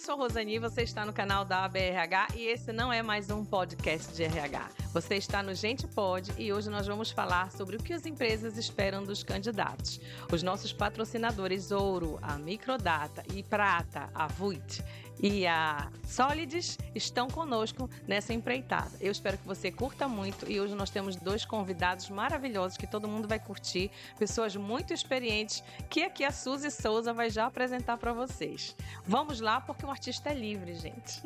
sou Rosani, você está no canal da ABRH e esse não é mais um podcast de RH. Você está no Gente Pode e hoje nós vamos falar sobre o que as empresas esperam dos candidatos. Os nossos patrocinadores Ouro, a Microdata e Prata, a Vuit e a Solides estão conosco nessa empreitada. Eu espero que você curta muito e hoje nós temos dois convidados maravilhosos que todo mundo vai curtir, pessoas muito experientes que aqui a Suzy Souza vai já apresentar para vocês. Vamos lá, porque o artista é livre, gente.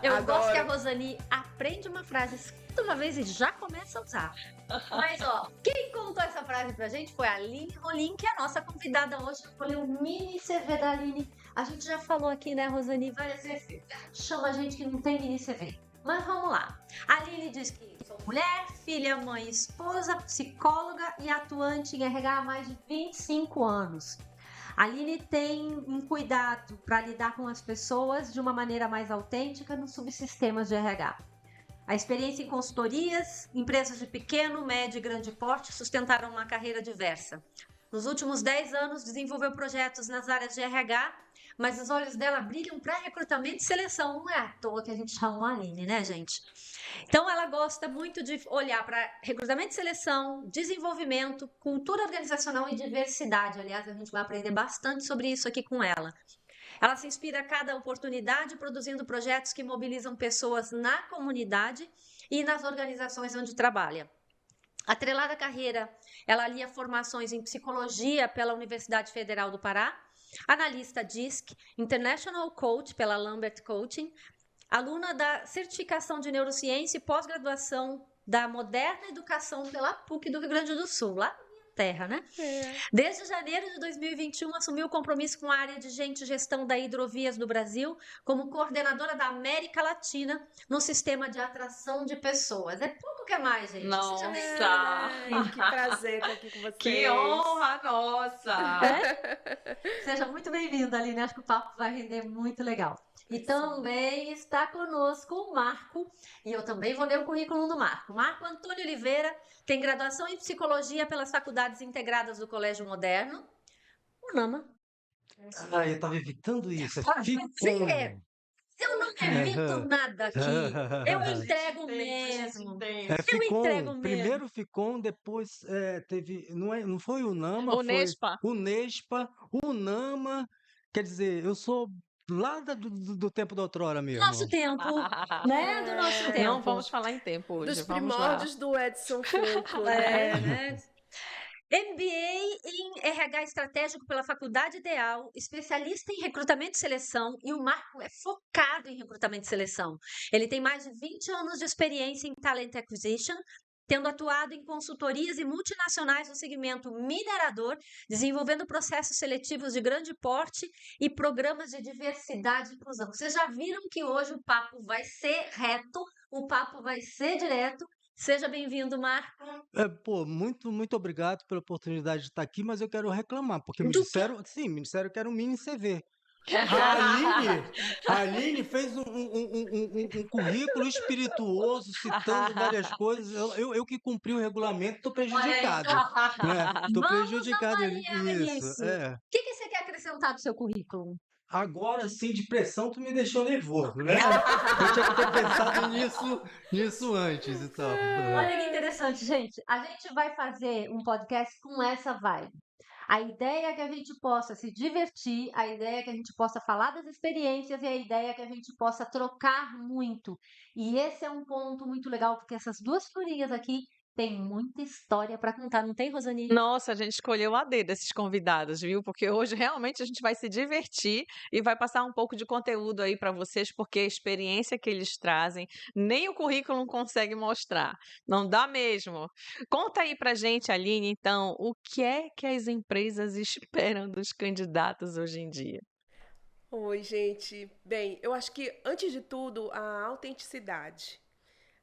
Eu gosto que a Rosani aprende uma frase, escuta uma vez e já começa a usar. Mas, quem contou essa frase pra gente foi a Aline Rolim, que é a nossa convidada hoje. Eu falei o mini CV da Aline. A gente já falou aqui, né, Rosani, várias vezes. Chama a gente que não tem mini CV. Mas vamos lá. A Aline diz que sou mulher, filha, mãe, esposa, psicóloga e atuante em RH há mais de 25 anos. A Aline tem um cuidado para lidar com as pessoas de uma maneira mais autêntica nos subsistemas de RH. A experiência em consultorias, empresas de pequeno, médio e grande porte sustentaram uma carreira diversa. Nos últimos 10 anos, desenvolveu projetos nas áreas de RH, mas os olhos dela brilham para recrutamento e seleção. Não é à toa que a gente chama a Aline, né, gente? Então, ela gosta muito de olhar para recrutamento e seleção, desenvolvimento, cultura organizacional e diversidade. Aliás, a gente vai aprender bastante sobre isso aqui com ela. Ela se inspira a cada oportunidade produzindo projetos que mobilizam pessoas na comunidade e nas organizações onde trabalha. Atrelada à carreira, ela alia formações em psicologia pela Universidade Federal do Pará, analista DISC, International Coach pela Lambert Coaching, aluna da certificação de neurociência e pós-graduação da Moderna Educação pela PUC do Rio Grande do Sul, lá na minha terra, né? Desde janeiro de 2021, assumiu o compromisso com a área de gente e gestão da Hidrovias do Brasil como coordenadora da América Latina no sistema de atração de pessoas. É pouco que é mais, gente. Nossa! Que prazer estar aqui com vocês. Que honra nossa! Seja muito bem-vinda, Aline. Acho que o papo vai render muito legal. E também está conosco o Marco, e eu também vou ler o currículo do Marco. Marco Antônio Oliveira tem graduação em Psicologia pelas Faculdades Integradas do Colégio Moderno, UNAMA. Ah, eu estava evitando isso. Eu não evito nada aqui. Eu entrego mesmo. Eu entrego mesmo. Primeiro ficou, depois teve. Não foi o UNAMA, Unespa. foi Unespa, UNAMA. Quer dizer, eu sou lá do tempo da outrora mesmo. Nosso tempo, né? Do nosso tempo. Não vamos falar em tempo hoje. Dos vamos primórdios do Edson Franco. né? MBA em RH Estratégico pela Faculdade Ideal, especialista em recrutamento e seleção, e o Marco é focado em recrutamento e seleção. Ele tem mais de 20 anos de experiência em Talent Acquisition, tendo atuado em consultorias e multinacionais no segmento minerador, desenvolvendo processos seletivos de grande porte e programas de diversidade e inclusão. Vocês já viram que hoje o papo vai ser reto, o papo vai ser direto. Seja bem-vindo, Marco. Muito obrigado pela oportunidade de estar aqui, mas eu quero reclamar, porque me disseram que era um mini CV. A Aline fez um currículo espirituoso, citando várias coisas. Eu que cumpri o regulamento, estou prejudicado. Estou prejudicado nisso. O que você quer acrescentar no seu currículo? Agora sim, de pressão, tu me deixou nervoso, né? Eu tinha que ter pensado nisso antes e tal. Olha que interessante, gente. A gente vai fazer um podcast com essa vibe. A ideia é que a gente possa se divertir, a ideia é que a gente possa falar das experiências e a ideia é que a gente possa trocar muito. E esse é um ponto muito legal, porque essas duas figurinhas aqui têm muita história para contar, não tem, Rosani? Nossa, a gente escolheu a dedo esses convidados, viu? Porque hoje realmente a gente vai se divertir e vai passar um pouco de conteúdo aí para vocês, porque a experiência que eles trazem, nem o currículo consegue mostrar. Não dá mesmo. Conta aí pra gente, Aline, então, o que é que as empresas esperam dos candidatos hoje em dia? Oi, gente. Bem, eu acho que, antes de tudo, a autenticidade.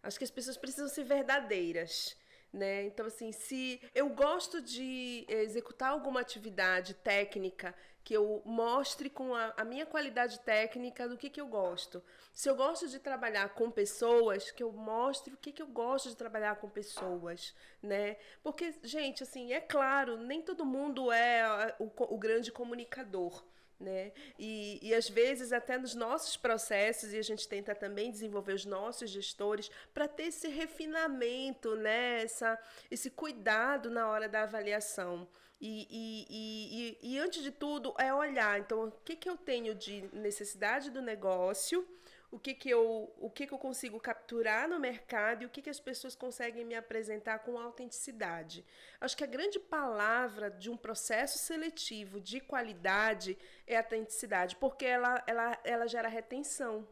Acho que as pessoas precisam ser verdadeiras, né? Então, assim, se eu gosto de executar alguma atividade técnica que eu mostre com a minha qualidade técnica do que eu gosto. Se eu gosto de trabalhar com pessoas, que eu mostre o que eu gosto de trabalhar com pessoas, né? Porque, gente, assim, é claro, nem todo mundo é o grande comunicador, né? E às vezes até nos nossos processos, e a gente tenta também desenvolver os nossos gestores para ter esse refinamento, né? Esse cuidado na hora da avaliação. E antes de tudo é olhar, então, o que eu tenho de necessidade do negócio, o que eu consigo capturar no mercado e o que as pessoas conseguem me apresentar com autenticidade. Acho que a grande palavra de um processo seletivo de qualidade é autenticidade, porque ela gera retenção.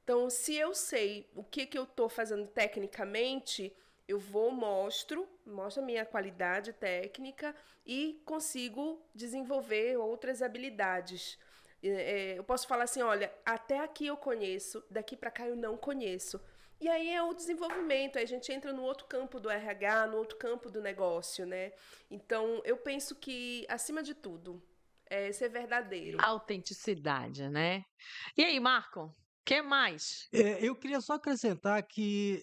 Então, se eu sei o que eu estou fazendo tecnicamente, eu mostro a minha qualidade técnica e consigo desenvolver outras habilidades. Eu posso falar assim, olha, até aqui eu conheço, daqui para cá eu não conheço. E aí é o desenvolvimento, aí a gente entra no outro campo do RH, no outro campo do negócio, né? Então, eu penso que, acima de tudo, é ser verdadeiro. Autenticidade, né? E aí, Marco, o que mais? Eu queria só acrescentar que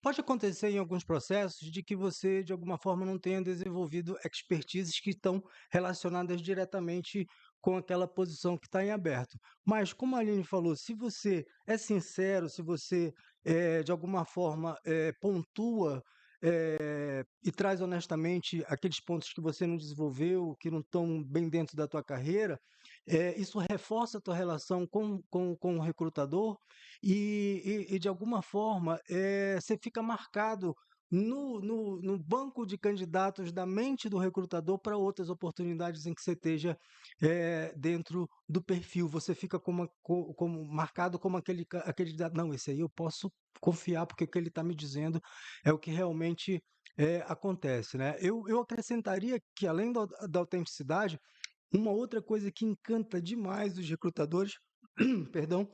pode acontecer em alguns processos de que você, de alguma forma, não tenha desenvolvido expertises que estão relacionadas diretamente com aquela posição que está em aberto. Mas, como a Aline falou, se você é sincero, se você, de alguma forma, pontua e traz honestamente aqueles pontos que você não desenvolveu, que não estão bem dentro da tua carreira, isso reforça a tua relação com o recrutador e de alguma forma, você fica marcado no banco de candidatos da mente do recrutador para outras oportunidades em que você esteja dentro do perfil. Você fica como marcado como aquele candidato. Não, esse aí eu posso confiar, porque o que ele está me dizendo é o que realmente acontece, né? Eu acrescentaria que, além da autenticidade, uma outra coisa que encanta demais os recrutadores, perdão,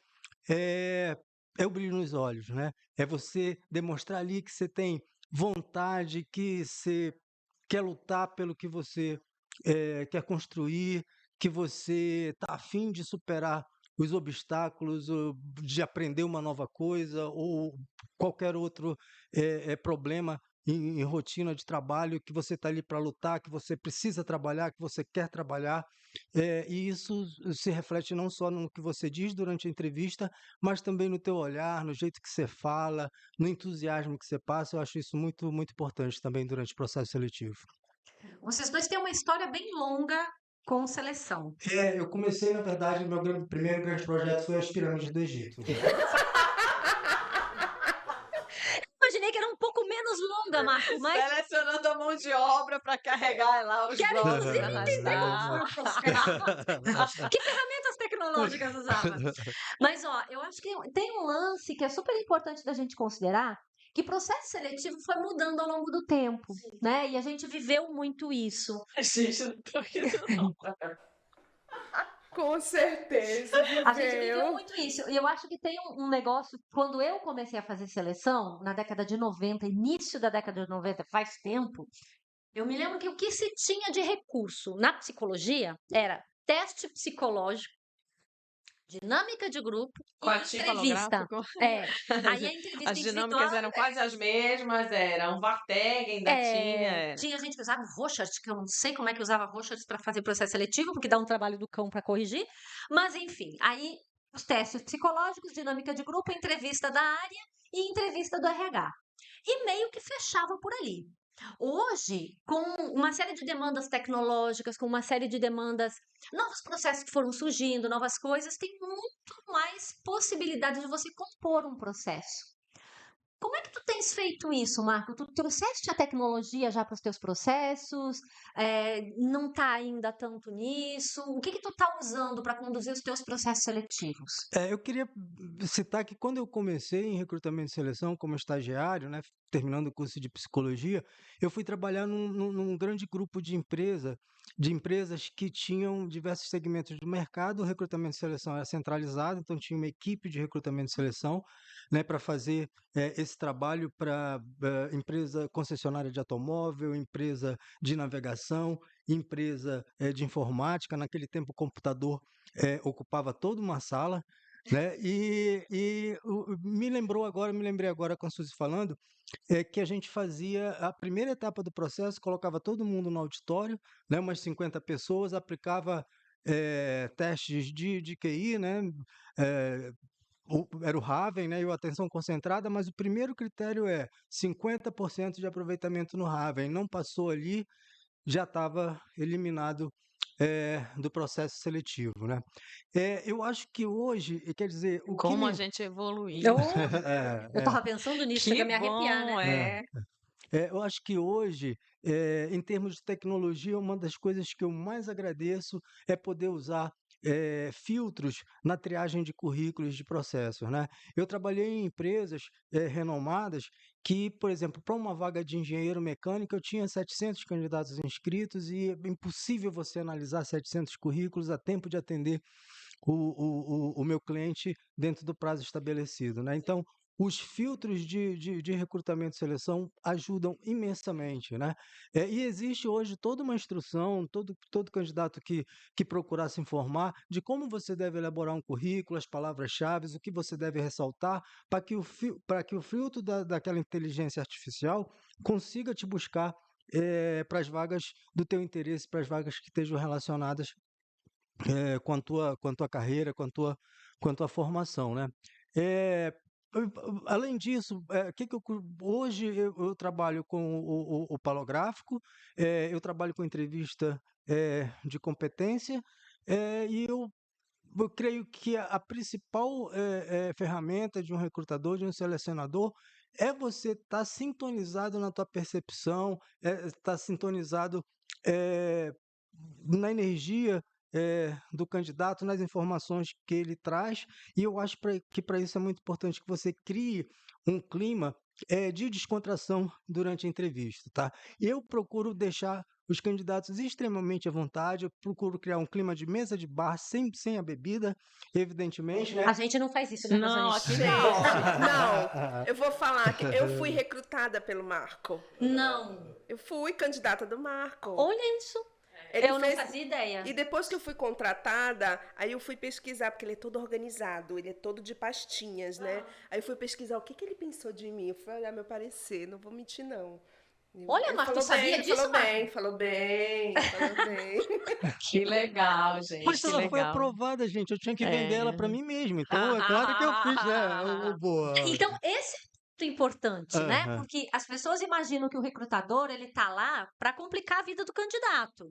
é, é o brilho nos olhos, né? É você demonstrar ali que você tem vontade, que você quer lutar pelo que você quer construir, que você está a fim de superar os obstáculos, ou de aprender uma nova coisa, ou qualquer outro problema em rotina de trabalho, que você está ali para lutar, que você precisa trabalhar, que você quer trabalhar. E isso se reflete não só no que você diz durante a entrevista, mas também no teu olhar, no jeito que você fala, no entusiasmo que você passa. Eu acho isso muito, muito importante também durante o processo seletivo. Vocês dois têm uma história bem longa com seleção. Eu comecei, na verdade, primeiro grande projeto foi as pirâmides do Egito. Imaginei que era um pouco menos longa, Marco, mas Selecionando a mão de obra para carregar lá os quero blocos inclusive da entender como NASA. foi o processo. Que ferramentas tecnológicas usava? Mas, ó, eu acho que tem um lance que é super importante da gente considerar, que processo seletivo foi mudando ao longo do tempo, né? E a gente viveu muito isso. Gente, não tô rindo, não. Com certeza, A gente viveu viveu. muito isso. E eu acho que tem um negócio. Quando eu comecei a fazer seleção, na década de 90, início da década de 90, faz tempo, eu me lembro que o que se tinha de recurso na psicologia era teste psicológico, dinâmica de grupo e entrevista. Holográfico. Aí a entrevista As dinâmicas individual. eram quase as mesmas, eram Varteg, ainda tinha. Tinha gente que usava Rorschach, que eu não sei como é que usava Rorschach para fazer processo seletivo, porque dá um trabalho do cão para corrigir. Mas, enfim, aí os testes psicológicos, dinâmica de grupo, entrevista da área e entrevista do RH. E meio que fechava por ali. Hoje, com uma série de demandas tecnológicas, com uma série de demandas, novos processos que foram surgindo, novas coisas, tem muito mais possibilidade de você compor um processo. Como é que tu tens feito isso, Marco? Tu trouxeste a tecnologia já para os teus processos? Não está ainda tanto nisso? O que tu está usando para conduzir os teus processos seletivos? Eu queria citar que quando eu comecei em recrutamento e seleção como estagiário, né, terminando o curso de psicologia, eu fui trabalhar num grande grupo de empresas que tinham diversos segmentos do mercado. O recrutamento e seleção era centralizado, então tinha uma equipe de recrutamento e seleção, né, para fazer esse trabalho para empresa concessionária de automóvel, empresa de navegação, empresa de informática. Naquele tempo o computador ocupava toda uma sala, né? Me lembrei agora com a Suzy falando, que a gente fazia a primeira etapa do processo, colocava todo mundo no auditório, né, umas 50 pessoas, aplicava testes de QI, né? eh, Era o Raven, né, e o atenção concentrada, mas o primeiro critério é 50% de aproveitamento no Raven. Não passou ali, já estava eliminado do processo seletivo, né? Eu acho que hoje, quer dizer, o que Como a me... gente evoluiu. Eu tava pensando nisso, chega Que a me arrepiar, bom, né? é. Eu acho que hoje, em termos de tecnologia, uma das coisas que eu mais agradeço é poder usar filtros na triagem de currículos de processos, né? Eu trabalhei em empresas renomadas que, por exemplo, para uma vaga de engenheiro mecânico, eu tinha 700 candidatos inscritos e é impossível você analisar 700 currículos a tempo de atender o meu cliente dentro do prazo estabelecido, né? Então, os filtros de recrutamento e seleção ajudam imensamente, né? E existe hoje toda uma instrução, todo candidato que procurar se informar de como você deve elaborar um currículo, as palavras-chave, o que você deve ressaltar, para que o filtro daquela inteligência artificial consiga te buscar para as vagas do teu interesse, para as vagas que estejam relacionadas com a tua carreira, com a tua formação, né? Eh, Além disso, hoje eu trabalho com o palográfico, eu trabalho com entrevista de competência, e eu creio que a principal ferramenta de um recrutador, de um selecionador, é você estar sintonizado na tua percepção, estar sintonizado eh, na energia do candidato, nas informações que ele traz, e eu acho que para isso é muito importante que você crie um clima de descontração durante a entrevista, tá? Eu procuro deixar os candidatos extremamente à vontade, eu procuro criar um clima de mesa de bar sem a bebida, evidentemente, né? A gente não faz isso, né, Não, Rosane? aqui Gente, não. não, eu vou falar que eu fui recrutada pelo Marco. Não. Eu fui candidata do Marco. Olha isso. Ele Eu não fez- fazia ideia. E depois que eu fui contratada, aí eu fui pesquisar, porque ele é todo organizado, ele é todo de pastinhas, né? Aí eu fui pesquisar o que ele pensou de mim. Eu fui olhar meu parecer, não vou mentir, não. Olha, Ele Marco, tu falou sabia bem, disso, falou Marco? bem, falou bem, falou bem. Que legal, gente. Mas Que ela foi legal. aprovada, gente. Eu tinha que vender ela É. para mim mesmo. Então, é claro que eu fiz, né? Boa. Então, esse é muito importante, né? Aham. Porque as pessoas imaginam que o recrutador, ele tá lá para complicar a vida do candidato,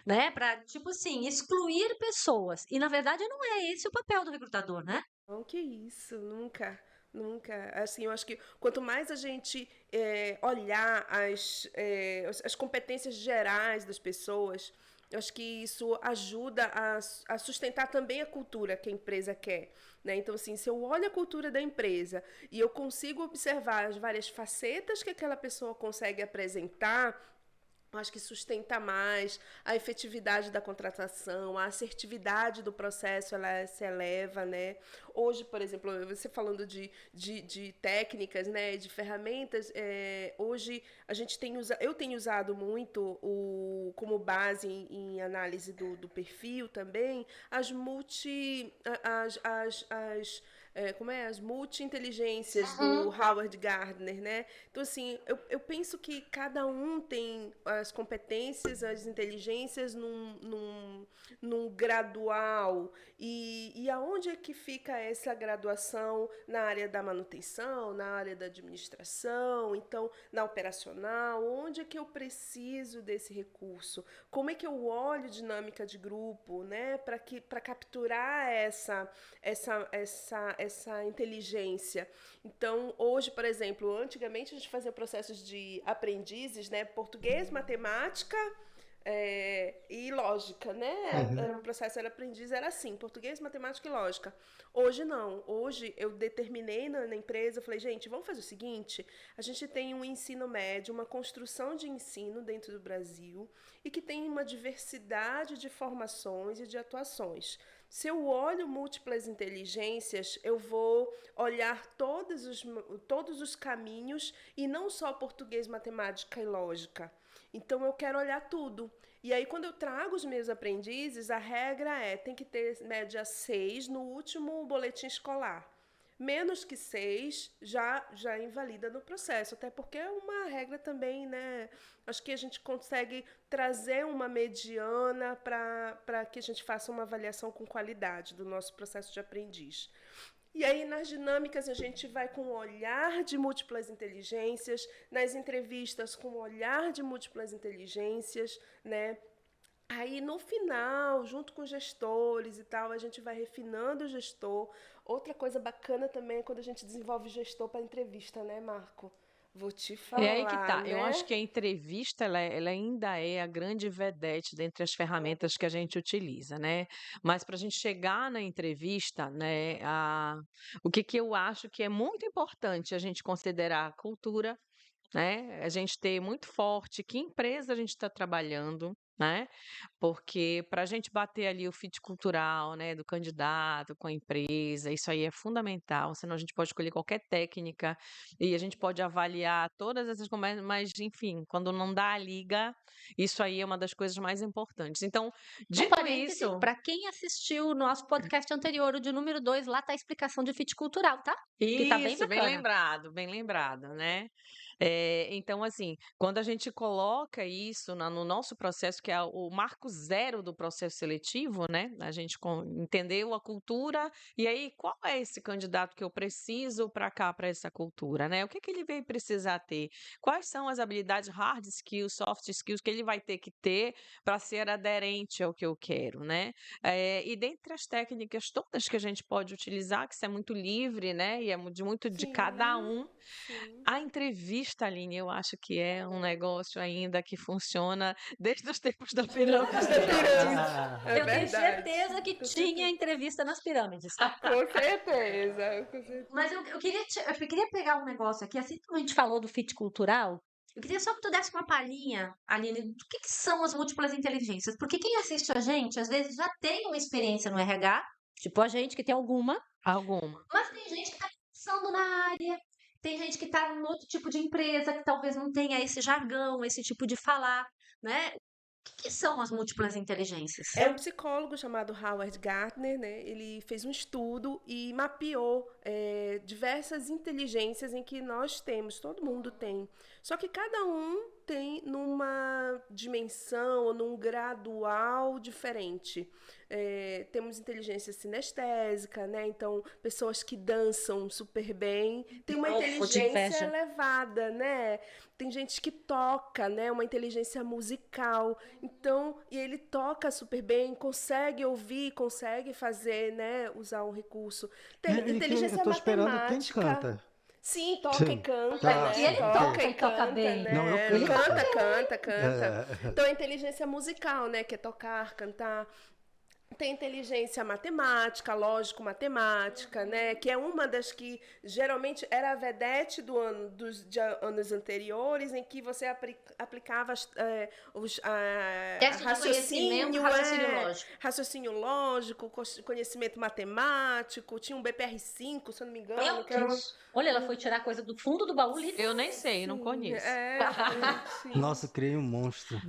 né? Para, tipo assim, excluir pessoas. E, na verdade, não é esse o papel do recrutador, né? Não, que isso, nunca, nunca. Assim, eu acho que quanto mais a gente olhar as competências gerais das pessoas, eu acho que isso ajuda a sustentar também a cultura que a empresa quer, né? Então, assim, se eu olho a cultura da empresa e eu consigo observar as várias facetas que aquela pessoa consegue apresentar, eu acho que sustenta mais a efetividade da contratação, a assertividade do processo, ela se eleva, né? Hoje, por exemplo, você falando de técnicas, né, de ferramentas, hoje eu tenho usado muito como base em análise do perfil também, as multi-inteligências do Howard Gardner, né? Então, assim, eu penso que cada um tem as competências, as inteligências num gradual. E aonde é que fica essa graduação? Na área da manutenção, na área da administração, então, na operacional? Onde é que eu preciso desse recurso? Como é que eu olho dinâmica de grupo, né? Para capturar essa inteligência. Então, hoje, por exemplo, antigamente a gente fazia processos de aprendizes, né? Português, matemática e lógica, né? Era um processo, era aprendiz, era assim, português, matemática e lógica. Hoje não. Hoje eu determinei na empresa, eu falei, gente, vamos fazer o seguinte, a gente tem um ensino médio, uma construção de ensino dentro do Brasil e que tem uma diversidade de formações e de atuações. Se eu olho múltiplas inteligências, eu vou olhar todos os caminhos e não só português, matemática e lógica. Então, eu quero olhar tudo. E aí, quando eu trago os meus aprendizes, a regra tem que ter média 6 no último boletim escolar. Menos que 6 já invalida no processo, até porque é uma regra também, né? Acho que a gente consegue trazer uma mediana para que a gente faça uma avaliação com qualidade do nosso processo de aprendiz. E aí, nas dinâmicas, a gente vai com o olhar de múltiplas inteligências, nas entrevistas, com o olhar de múltiplas inteligências, né? Aí, no final, junto com os gestores e tal, a gente vai refinando o gestor. Outra coisa bacana também é quando a gente desenvolve o gestor para entrevista, né, Marco? Vou te falar, É aí que tá. né? Eu acho que a entrevista, ela ainda é a grande vedete dentre as ferramentas que a gente utiliza, né? Mas para a gente chegar na entrevista, né, o que eu acho que é muito importante a gente considerar a cultura, né? A gente ter muito forte que empresa a gente está trabalhando, né? Porque para a gente bater ali o fit cultural, né, do candidato com a empresa, isso aí é fundamental, senão a gente pode escolher qualquer técnica e a gente pode avaliar todas essas conversas, mas enfim, quando não dá a liga, isso aí é uma das coisas mais importantes. Então, Um dito parêntese, isso, para quem assistiu o nosso podcast anterior, o de número 2, lá tá a explicação de fit cultural, tá? Que tá bem isso, bacana. bem lembrado, né? Então, assim, quando a gente coloca isso no nosso processo, que é o marco zero do processo seletivo, né? A gente entendeu a cultura, e aí qual é esse candidato que eu preciso para cá, para essa cultura, né? O que ele vai precisar ter? Quais são as habilidades hard skills, soft skills que ele vai ter que ter para ser aderente ao que eu quero, né? E dentre as técnicas todas que a gente pode utilizar, que isso é muito livre, né? E é muito de cada um. Sim. A entrevista, Aline, eu acho que é um negócio ainda que funciona desde os tempos da pirâmide. É Eu tenho verdade. certeza que tinha entrevista nas pirâmides, tá? Com certeza, com certeza. Mas eu queria pegar um negócio aqui, assim como a gente falou do fit cultural, eu queria só que tu desse uma palhinha, Aline, do que são as múltiplas inteligências. Porque quem assiste a gente, às vezes, já tem uma experiência no RH, tipo a gente que tem alguma, Alguma. mas tem gente que está começando na área, tem gente que está em outro tipo de empresa, que talvez não tenha esse jargão, esse tipo de falar, né? O que são as múltiplas inteligências? É um psicólogo chamado Howard Gardner, né? Ele fez um estudo e mapeou diversas inteligências em que nós temos, todo mundo tem. Só que cada um tem numa dimensão ou num gradual diferente. Temos inteligência sinestésica, né? Então, pessoas que dançam super bem. Tem uma inteligência elevada, né? Tem gente que toca, né? Uma inteligência musical. Então, e ele toca super bem, consegue ouvir, consegue fazer, né? Usar um recurso. Tem inteligência eu tô esperando quem matemática. canta. Sim, toca e canta, Ah, né? E ele sim, toca ok. e toca bem. Né? Não, eu Ele canto. canta. Então, a inteligência musical, né? Que é tocar, cantar. Tem inteligência matemática, lógico-matemática, né? Que é uma das que geralmente era a vedete dos anos anteriores, em que você aplicava Teste de conhecimento, raciocínio lógico, conhecimento matemático, tinha um BPR-5, se eu não me engano. Meu Deus! Olha, ela foi tirar coisa do fundo do baú. Eu nem sei, não conheço. Sim. Nossa, eu criei um monstro.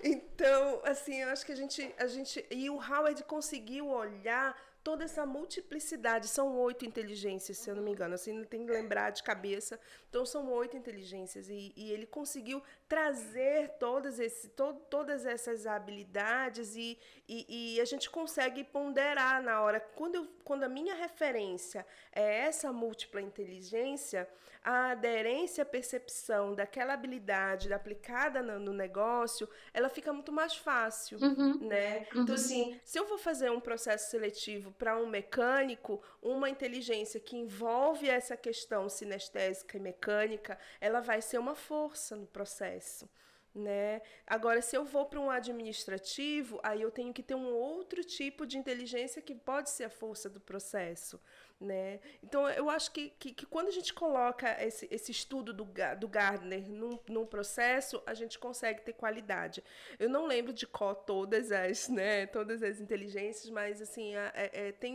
Então, assim, eu acho que a gente. E o Howard conseguiu olhar toda essa multiplicidade. São 8 inteligências, se eu não me engano. Assim, tem que lembrar de cabeça. Então, são 8 inteligências. E ele conseguiu trazer todas essas habilidades e a gente consegue ponderar na hora. Quando a minha referência é essa múltipla inteligência, a aderência à percepção daquela habilidade aplicada no negócio, ela fica muito mais fácil, né? Então, assim, se eu vou fazer um processo seletivo para um mecânico, uma inteligência que envolve essa questão sinestésica e mecânica, ela vai ser uma força no processo, né? Agora, se eu vou para um administrativo, aí eu tenho que ter um outro tipo de inteligência que pode ser a força do processo, né? Então, eu acho que quando a gente coloca esse estudo do Gardner num processo, a gente consegue ter qualidade. Eu não lembro de qual todas as inteligências, mas assim,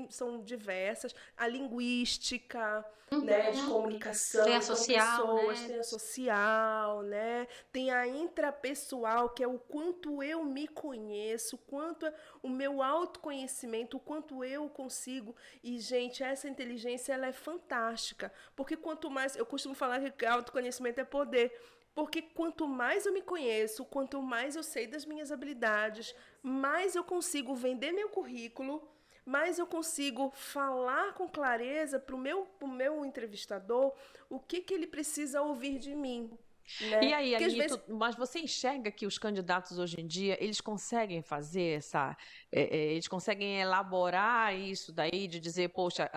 são diversas. A linguística, né, de Tem comunicação, a então social, pessoas, né? tem a social, né? Tem a intrapessoal, que é o quanto eu me conheço, o quanto o meu autoconhecimento, o quanto eu consigo. E, gente, essa inteligência, ela é fantástica. Porque quanto mais... Eu costumo falar que autoconhecimento é poder. Porque quanto mais eu me conheço, quanto mais eu sei das minhas habilidades, mais eu consigo vender meu currículo, mais eu consigo falar com clareza para pro meu entrevistador o que ele precisa ouvir de mim, E né? aí, Porque às Aline, vezes mas você enxerga que os candidatos hoje em dia, eles conseguem fazer eles conseguem elaborar isso daí, de dizer, poxa,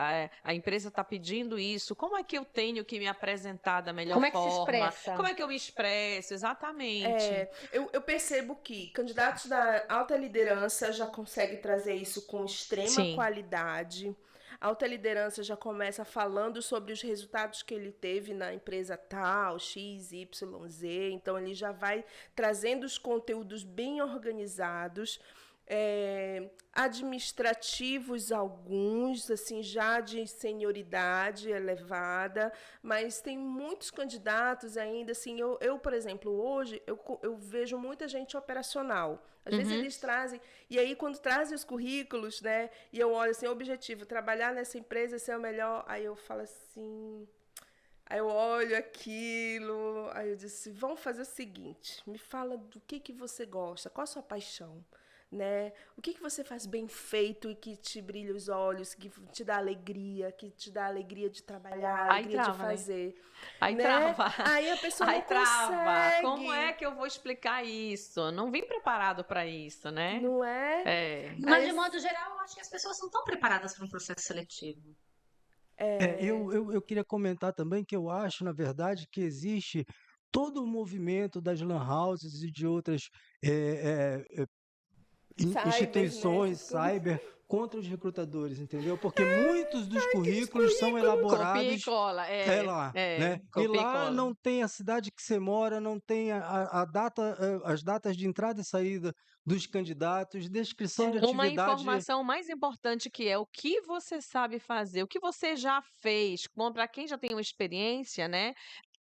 a empresa está pedindo isso, como é que eu tenho que me apresentar da melhor Como é que se forma? expressa? Como é que eu me expresso? Exatamente. eu percebo que candidatos da alta liderança já conseguem trazer isso com extrema Sim. qualidade. A alta liderança já começa falando sobre os resultados que ele teve na empresa tal, X, Y, Z. Então, ele já vai trazendo os conteúdos bem organizados. Administrativos alguns, assim, já de senioridade elevada, mas tem muitos candidatos ainda, assim, por exemplo, hoje, eu vejo muita gente operacional. Às vezes eles trazem, e aí quando trazem os currículos, né, e eu olho assim, objetivo, trabalhar nessa empresa, ser o melhor, aí eu falo assim... Aí eu olho aquilo, aí eu disse, vamos fazer o seguinte, me fala do que você gosta, qual a sua paixão, né? O que você faz bem feito e que te brilha os olhos, que te dá alegria, que te dá alegria de trabalhar, Aí alegria de trava, né? fazer, Aí né? trava. Aí a pessoa Aí não trava. Como é consegue, que eu vou explicar isso? Não vim preparado para isso, né? não é? É. Mas, de Aí, modo geral, eu acho que as pessoas não estão preparadas para um processo seletivo. Eu queria comentar também que eu acho, na verdade, que existe todo o movimento das lan houses e de outras cyber, né? instituições Essas coisas. cyber contra os recrutadores, entendeu? Porque muitos dos Aqueles currículos são currículos. Copia e elaborados cola. lá, É, né? E copia e lá cola. não tem a cidade que você mora, não tem a data, as datas de entrada e saída dos candidatos, descrição de Uma atividade. informação mais importante que é o que você sabe fazer, o que você já fez, para quem já tem uma experiência, né?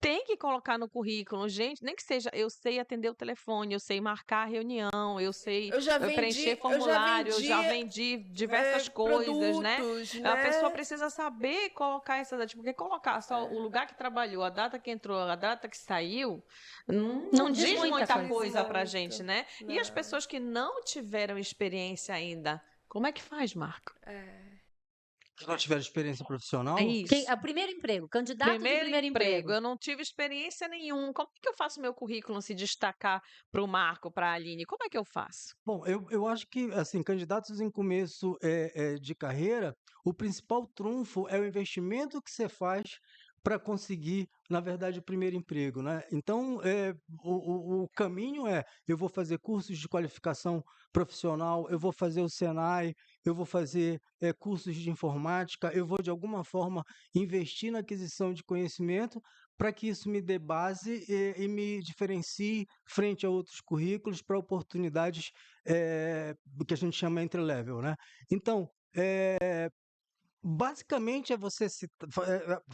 Tem que colocar no currículo, gente, nem que seja, eu sei atender o telefone, eu sei marcar a reunião, eu sei preencher Eu já formulário, eu vendi já vendi diversas coisas, né? produtos, A pessoa né? precisa saber colocar essas datas, porque colocar só o lugar que trabalhou, a data que entrou, a data que saiu, não Não diz diz muita muita coisa. coisa pra gente, né? E as Não. pessoas que não tiveram experiência ainda, como é que faz, Marco? Se não tiver experiência É profissional, isso. O primeiro emprego, candidato de Primeiro primeiro emprego, emprego. eu não tive experiência nenhuma. Como é que eu faço meu currículo se destacar para o Marco, para a Aline? Como é que eu faço? bom, eu acho que, assim, candidatos em começo de carreira, o principal trunfo é o investimento que você faz para conseguir, na verdade, o primeiro emprego, né? Então, o caminho eu vou fazer cursos de qualificação profissional, eu vou fazer o Senai, eu vou fazer cursos de informática, eu vou, de alguma forma, investir na aquisição de conhecimento para que isso me dê base e me diferencie frente a outros currículos para oportunidades que a gente chama entry level, né? Então, basicamente é você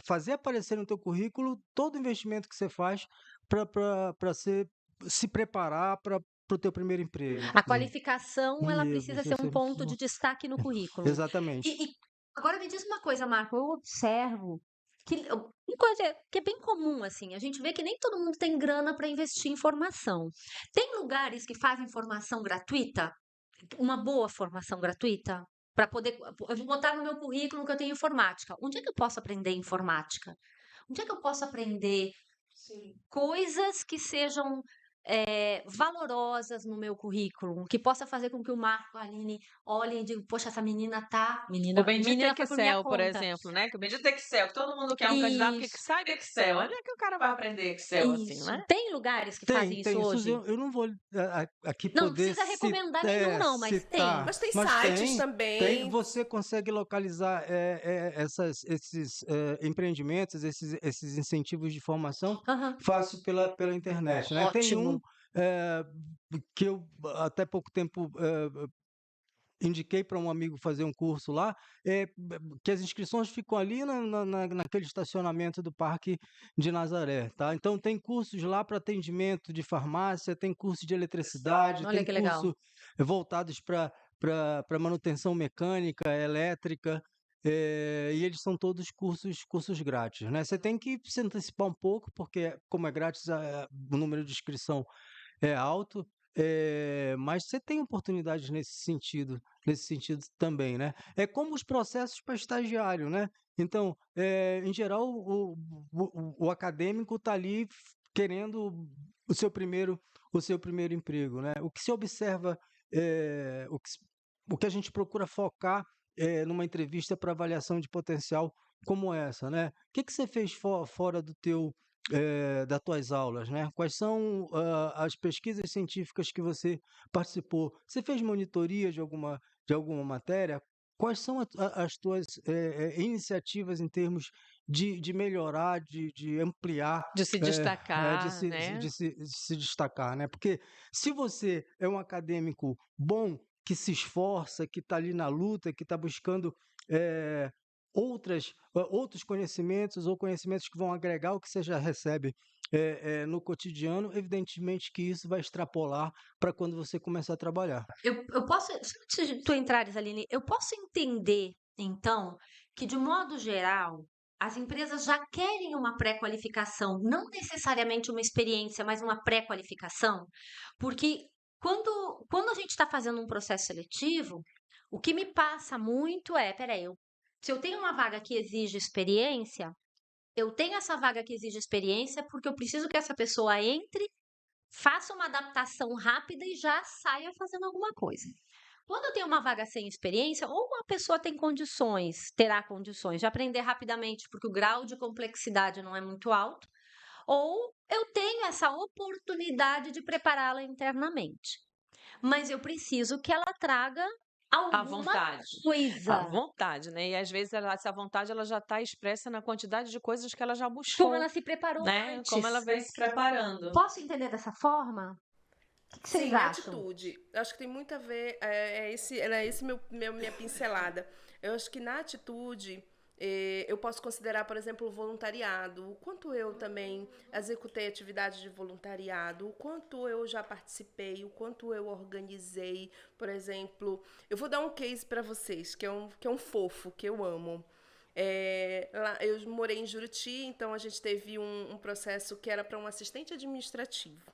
fazer aparecer no teu currículo todo o investimento que você faz para se preparar para o teu primeiro emprego. A qualificação, ela precisa ser um Você ponto de destaque no currículo. exatamente. E agora me diz uma coisa, Marco, eu observo que uma coisa que é bem comum, assim, a gente vê que nem todo mundo tem grana para investir em formação. Tem lugares que fazem formação gratuita, uma boa formação gratuita, para poder. Eu vou botar no meu currículo que eu tenho informática. Onde é que eu posso aprender informática? Onde é que eu posso aprender coisas que sejam valorosas no meu currículo, que possa fazer com que o Marco, a Aline, olhem e digam, poxa, essa menina tá... O bendito Menina foi por minha Excel, por conta. exemplo, né? Que o bendito Excel, que todo mundo quer um candidato que Isso, saiba Excel. Onde é que o cara vai aprender Excel assim, isso. né? Tem lugares que fazem isso Tem, hoje? Suzy, eu não vou aqui Não poder precisa recomendar nenhum, não, mas tem. Mas tem mas sites tem, também. você consegue localizar esses empreendimentos, esses incentivos de formação Aham. fácil pela internet, né? Tem um Ótimo. eh, que eu até pouco tempo indiquei para um amigo fazer um curso lá, que as inscrições ficam ali naquele estacionamento do Parque de Nazaré, tá? Então tem cursos lá para atendimento de farmácia, tem curso de eletricidade, Olha tem que legal. curso voltados para manutenção mecânica, elétrica, e eles são todos cursos grátis, né? Você tem que se antecipar um pouco, porque como é grátis, o número de inscrição é alto, mas você tem oportunidades nesse sentido também, né? É como os processos para estagiário, né? Então, em geral, o acadêmico está ali querendo o seu primeiro emprego, né? O que se observa, o que a gente procura focar numa entrevista para avaliação de potencial como essa, né? O que você fez fora das tuas aulas, né? Quais são as pesquisas científicas que você participou? Você fez monitoria de alguma matéria? Quais são as tuas iniciativas em termos de melhorar, de ampliar, De se de destacar, se, de, né? de se, de se destacar, né? Porque se você é um acadêmico bom, que se esforça, que está ali na luta, que está buscando eh, outros conhecimentos ou conhecimentos que vão agregar o que você já recebe no cotidiano, evidentemente que isso vai extrapolar para quando você começar a trabalhar. Eu posso, só antes de tu entrares, Aline, eu posso entender, então, que de modo geral, as empresas já querem uma pré-qualificação, não necessariamente uma experiência, mas uma pré-qualificação, porque quando a gente está fazendo um processo seletivo, o que me passa muito peraí, se eu tenho uma vaga que exige experiência, eu tenho essa vaga que exige experiência porque eu preciso que essa pessoa entre, faça uma adaptação rápida e já saia fazendo alguma coisa. Quando eu tenho uma vaga sem experiência, ou uma pessoa terá condições de aprender rapidamente, porque o grau de complexidade não é muito alto, ou eu tenho essa oportunidade de prepará-la internamente. Mas eu preciso que ela traga À alguma vontade. À coisa. vontade, né? E às vezes essa vontade ela já está expressa na quantidade de coisas que ela já Como buscou, ela se preparou né? antes. Como ela vem se preparando. Posso entender dessa forma? O que vocês Sim, acham? atitude. Eu acho que tem muito a ver, era esse minha pincelada. Eu acho que na atitude, eu posso considerar, por exemplo, o voluntariado. O quanto eu também executei atividades de voluntariado, o quanto eu já participei, o quanto eu organizei. Por exemplo, eu vou dar um case para vocês, que é um fofo, que eu amo. Lá, eu morei em Juruti, então a gente teve um processo que era para um assistente administrativo.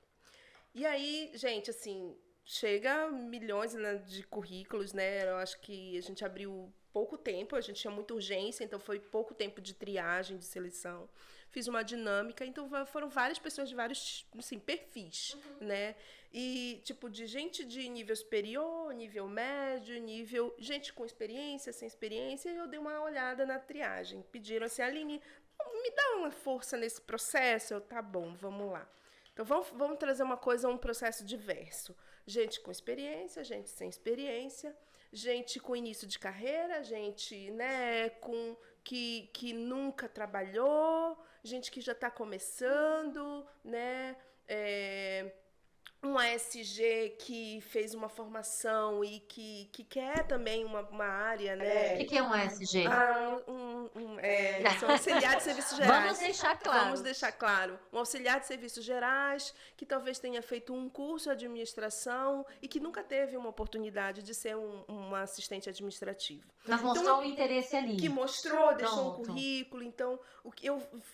E aí, gente, assim, chega milhões, né, de currículos, né? Eu acho que a gente abriu pouco tempo, a gente tinha muita urgência, então foi pouco tempo de triagem, de seleção. Fiz uma dinâmica, então foram várias pessoas de vários, assim, perfis, né? E, tipo, de gente de nível superior, nível médio, gente com experiência, sem experiência, e eu dei uma olhada na triagem. Pediram assim, Aline, me dá uma força nesse processo? Tá bom, vamos lá. Então, vamos trazer um processo diverso. Gente com experiência, gente sem experiência, gente com início de carreira, gente, né, que nunca trabalhou, gente que já está começando, né, um ASG que fez uma formação e que quer também uma área, né? O que é um ASG? São auxiliares de serviços gerais. Vamos deixar claro. Vamos deixar claro. Um auxiliar de serviços gerais que talvez tenha feito um curso de administração e que nunca teve uma oportunidade de ser um assistente administrativo. Mas mostrou o interesse ali. Que mostrou, deixou um Pronto. currículo. Então,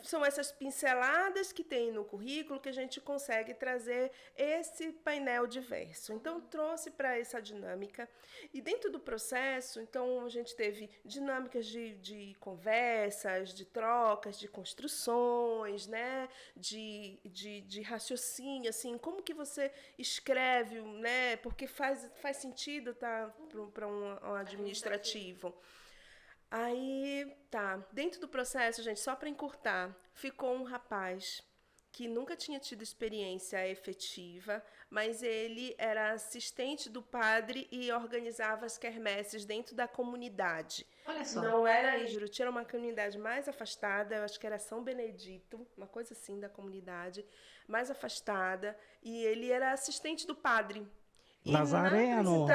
são essas pinceladas que tem no currículo que a gente consegue trazer esse esse painel diverso. Então, trouxe para essa dinâmica. E dentro do processo, então, a gente teve dinâmicas de conversas, de trocas, de construções, né? de raciocínio, assim, como que você escreve, né? Porque faz sentido para um administrativo. Aí, tá, dentro do processo, gente, só para encurtar, ficou um rapaz que nunca tinha tido experiência efetiva, mas ele era assistente do padre e organizava as quermesses dentro da comunidade. Olha só. Não era em Juruti, era uma comunidade mais afastada, eu acho que era São Benedito, uma coisa assim da comunidade, mais afastada, e ele era assistente do padre. Nazareno.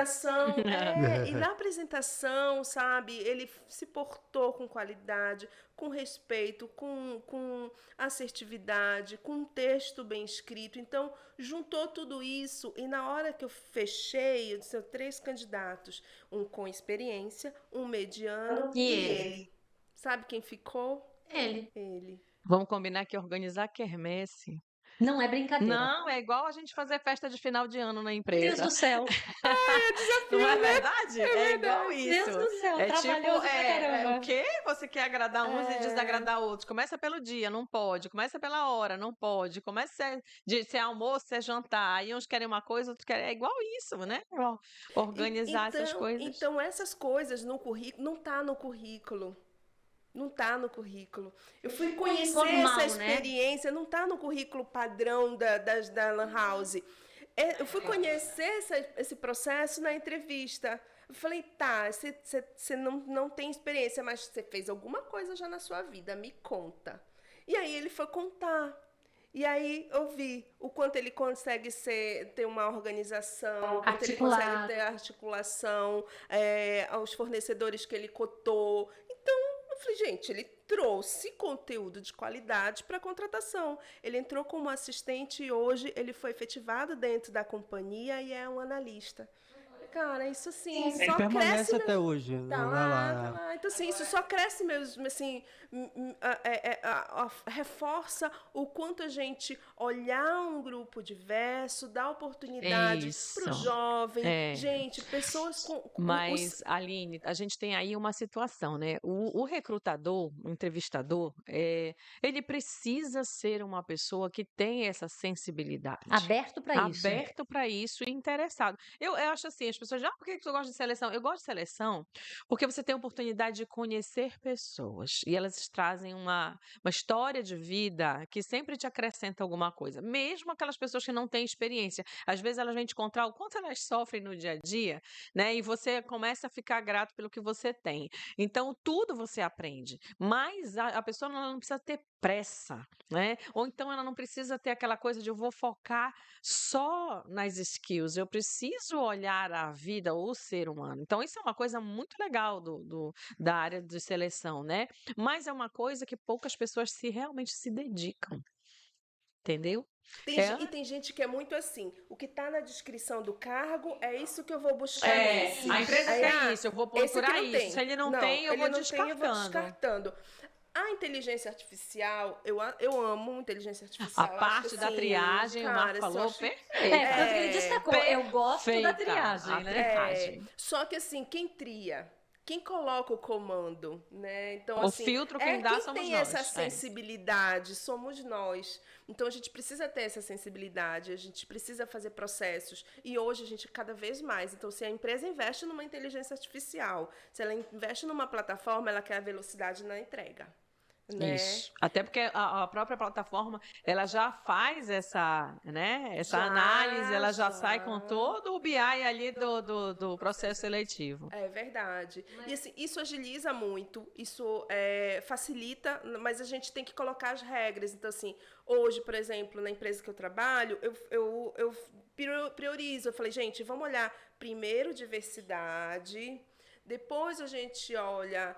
E na apresentação, sabe, ele se portou com qualidade, com respeito, com assertividade, com um texto bem escrito. Então, juntou tudo isso e na hora que eu fechei, eu disse, 3 candidatos, um com experiência, um mediano E e ele? ele. Sabe quem ficou? Ele. Ele. Vamos combinar que organizar quermesse Não é brincadeira. não é igual a gente fazer festa de final de ano na Meu Deus empresa. do céu. Não é verdade? É igual Deus isso. do céu, É tipo, trabalhoso pra caramba. o quê? Você quer agradar uns e desagradar outros. Começa pelo dia, não pode. Começa pela hora, não pode. Começa se é almoço, se é jantar. Aí uns querem uma coisa, outros querem. É igual isso, né? Organizar essas coisas. Então, essas coisas no currículo, não tá no currículo. Não está no currículo. Eu fui conhecer Normal, essa experiência, não está no currículo padrão da Lan House. Eu fui conhecer esse processo na entrevista. Eu falei, tá, você não tem experiência, mas você fez alguma coisa já na sua vida, me conta. E aí ele foi contar. E aí eu vi o quanto ele consegue ter uma organização, o quanto ele consegue ter articulação, os fornecedores que ele cotou. Então, eu falei, gente, ele trouxe conteúdo de qualidade para a contratação. Ele entrou como assistente e hoje ele foi efetivado dentro da companhia e é um analista. Cara, isso assim, Ele só permanece cresce. até hoje. Tá Vai lá, lá. tá lá. Então, assim, isso só cresce mesmo, assim, reforça o quanto a gente olhar um grupo diverso, dar oportunidade para o jovem. Gente, pessoas com Mas, Aline, a gente tem aí uma situação, né? O recrutador, o entrevistador, ele precisa ser uma pessoa que tem essa sensibilidade. Aberto para isso. Aberto para isso e interessado. Eu acho assim, as pessoas, por que você gosta de seleção? Eu gosto de seleção porque você tem a oportunidade de conhecer pessoas e elas trazem uma história de vida que sempre te acrescenta alguma coisa, mesmo aquelas pessoas que não têm experiência. Às vezes elas vêm te contar o quanto elas sofrem no dia a dia, né? E você começa a ficar grato pelo que você tem. Então, tudo você aprende, mas a pessoa não precisa ter pressa, né? Ou então ela não precisa ter aquela coisa de eu vou focar só nas skills, eu preciso olhar a vida, o ser humano. Então, isso é uma coisa muito legal da área de seleção, né? Mas é uma coisa que poucas pessoas realmente se dedicam. Entendeu? E tem gente que é muito assim, o que está na descrição do cargo é isso que eu vou buscar nesse. A empresa quer isso, eu vou procurar isso. Tem. Se ele não tem, eu vou descartando. A inteligência artificial, eu amo inteligência artificial. A parte da triagem, o Marco falou, perfeito. Tanto que ele destacou, eu gosto da triagem, né? Só que assim, quem tria? Quem coloca o comando, né? Então, o assim, filtro quem dá somos nós. Quem tem essa sensibilidade somos nós. Então, a gente precisa ter essa sensibilidade, a gente precisa fazer processos. E hoje, a gente cada vez mais. Então, se a empresa investe numa inteligência artificial, se ela investe numa plataforma, ela quer a velocidade na entrega. Né? Isso. Até porque a própria plataforma, ela já faz essa análise, ela já sai com todo o BI ali do processo seletivo. É verdade. E assim, isso agiliza muito, isso facilita, mas a gente tem que colocar as regras. Então, assim, hoje, por exemplo, na empresa que eu trabalho, eu priorizo. Eu falei, gente, vamos olhar primeiro diversidade. Depois a gente olha,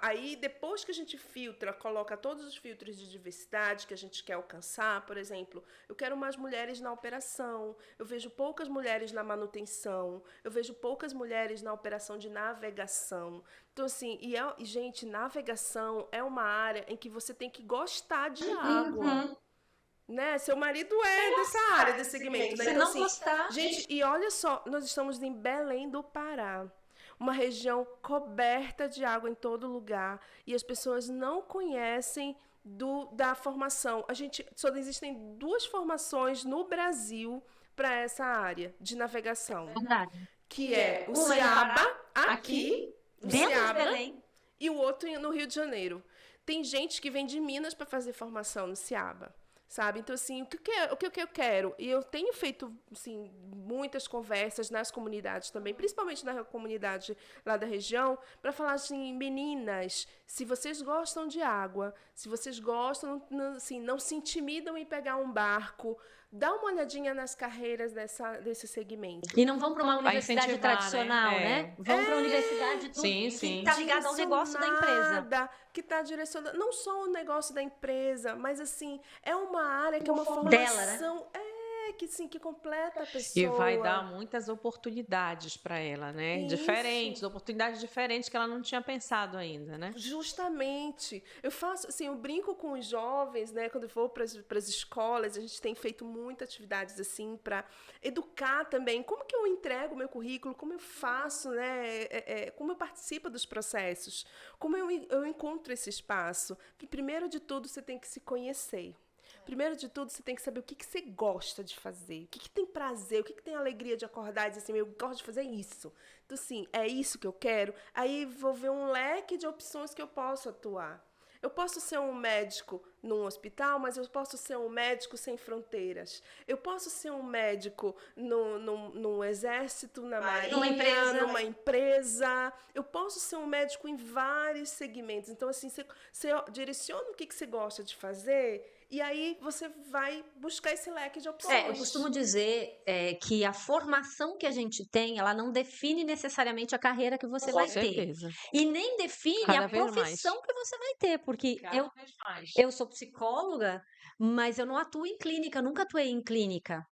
aí depois que a gente filtra, coloca todos os filtros de diversidade que a gente quer alcançar, por exemplo, eu quero mais mulheres na operação, eu vejo poucas mulheres na manutenção, eu vejo poucas mulheres na operação de navegação. Então, assim, gente, navegação é uma área em que você tem que gostar de água. né? Seu marido é dessa área, desse segmento, né? Se Então, não assim, gostar, gente, e olha só, nós estamos em Belém do Pará, uma região coberta de água em todo lugar, e as pessoas não conhecem da formação. Só existem 2 formações no Brasil para essa área de navegação, verdade. que é o Uma é no Ciaba, Pará, aqui, o dentro de Ciaba, Belém. e o outro no Rio de Janeiro. Tem gente que vem de Minas para fazer formação no Ciaba, sabe? Então, assim, o que eu quero? E eu tenho feito, assim, muitas conversas nas comunidades também, principalmente na comunidade lá da região, para falar assim, meninas, se vocês gostam de água, se vocês gostam, assim, não se intimidam em pegar um barco, dá uma olhadinha nas carreiras desse segmento. E não vão para uma Vai universidade incentivar, tradicional, né? Vão para a universidade Sim, que sim. está ligada ao negócio da empresa. Que está direcionada, não só o negócio da empresa, mas assim, é uma área que é uma Dela, né? formação, que sim, que completa a pessoa. E vai dar muitas oportunidades para ela, né? Isso. Diferentes, oportunidades diferentes que ela não tinha pensado ainda, né? Justamente. Eu faço, assim, eu brinco com os jovens, né? Quando eu vou para as escolas, a gente tem feito muitas atividades assim para educar também. Como que eu entrego o meu currículo? Como eu faço, né? Como eu participo dos processos? Como eu encontro esse espaço? Primeiro de tudo, você tem que se conhecer. Primeiro de tudo, você tem que saber o que você gosta de fazer, o que tem prazer, o que tem alegria de acordar e dizer assim, eu gosto de fazer isso. Então, assim, é isso que eu quero. Aí vou ver um leque de opções que eu posso atuar. Eu posso ser um médico num hospital, mas eu posso ser um médico sem fronteiras. Eu posso ser um médico num exército, na marinha, numa empresa. Eu posso ser um médico em vários segmentos. Então, assim, você direciona o que você gosta de fazer e aí você vai buscar esse leque de opções. Eu costumo dizer que a formação que a gente tem, ela não define necessariamente a carreira que você vai ter. E nem define Cada a vez profissão mais. que você vai ter, porque Cada vez mais. eu sou psicóloga, mas eu não atuo em clínica, eu nunca atuei em clínica.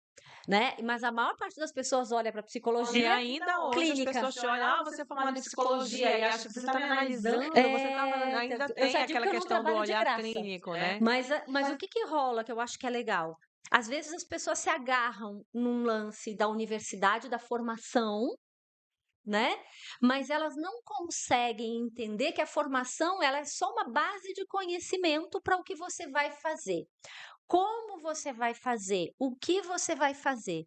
Né? Mas a maior parte das pessoas olha para E psicologia ainda hoje clínica. as pessoas te olham, você é formada em psicologia e acha que você está me analisando, ainda eu já tem digo aquela que eu não questão do trabalho de olhar graça. clínico, né? Mas o que rola que eu acho que é legal? Às vezes as pessoas se agarram num lance da universidade, da formação, né? Mas elas não conseguem entender que a formação ela é só uma base de conhecimento para o que você vai fazer. Como você vai fazer? O que você vai fazer?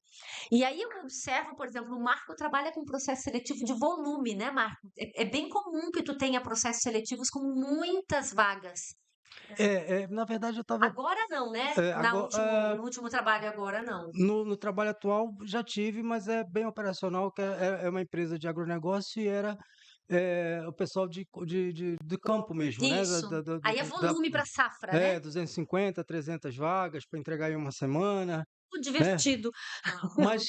E aí eu observo, por exemplo, o Marco trabalha com processo seletivo de volume, né, Marco? É bem comum que tu tenha processos seletivos com muitas vagas. Na verdade, eu estava. Agora não, né? No último trabalho agora não. No trabalho atual já tive, mas é bem operacional, que é uma empresa de agronegócio e era o pessoal de campo mesmo, né? Isso. Aí é volume para safra, né? 250, 300 vagas para entregar em uma semana. Divertido. Mas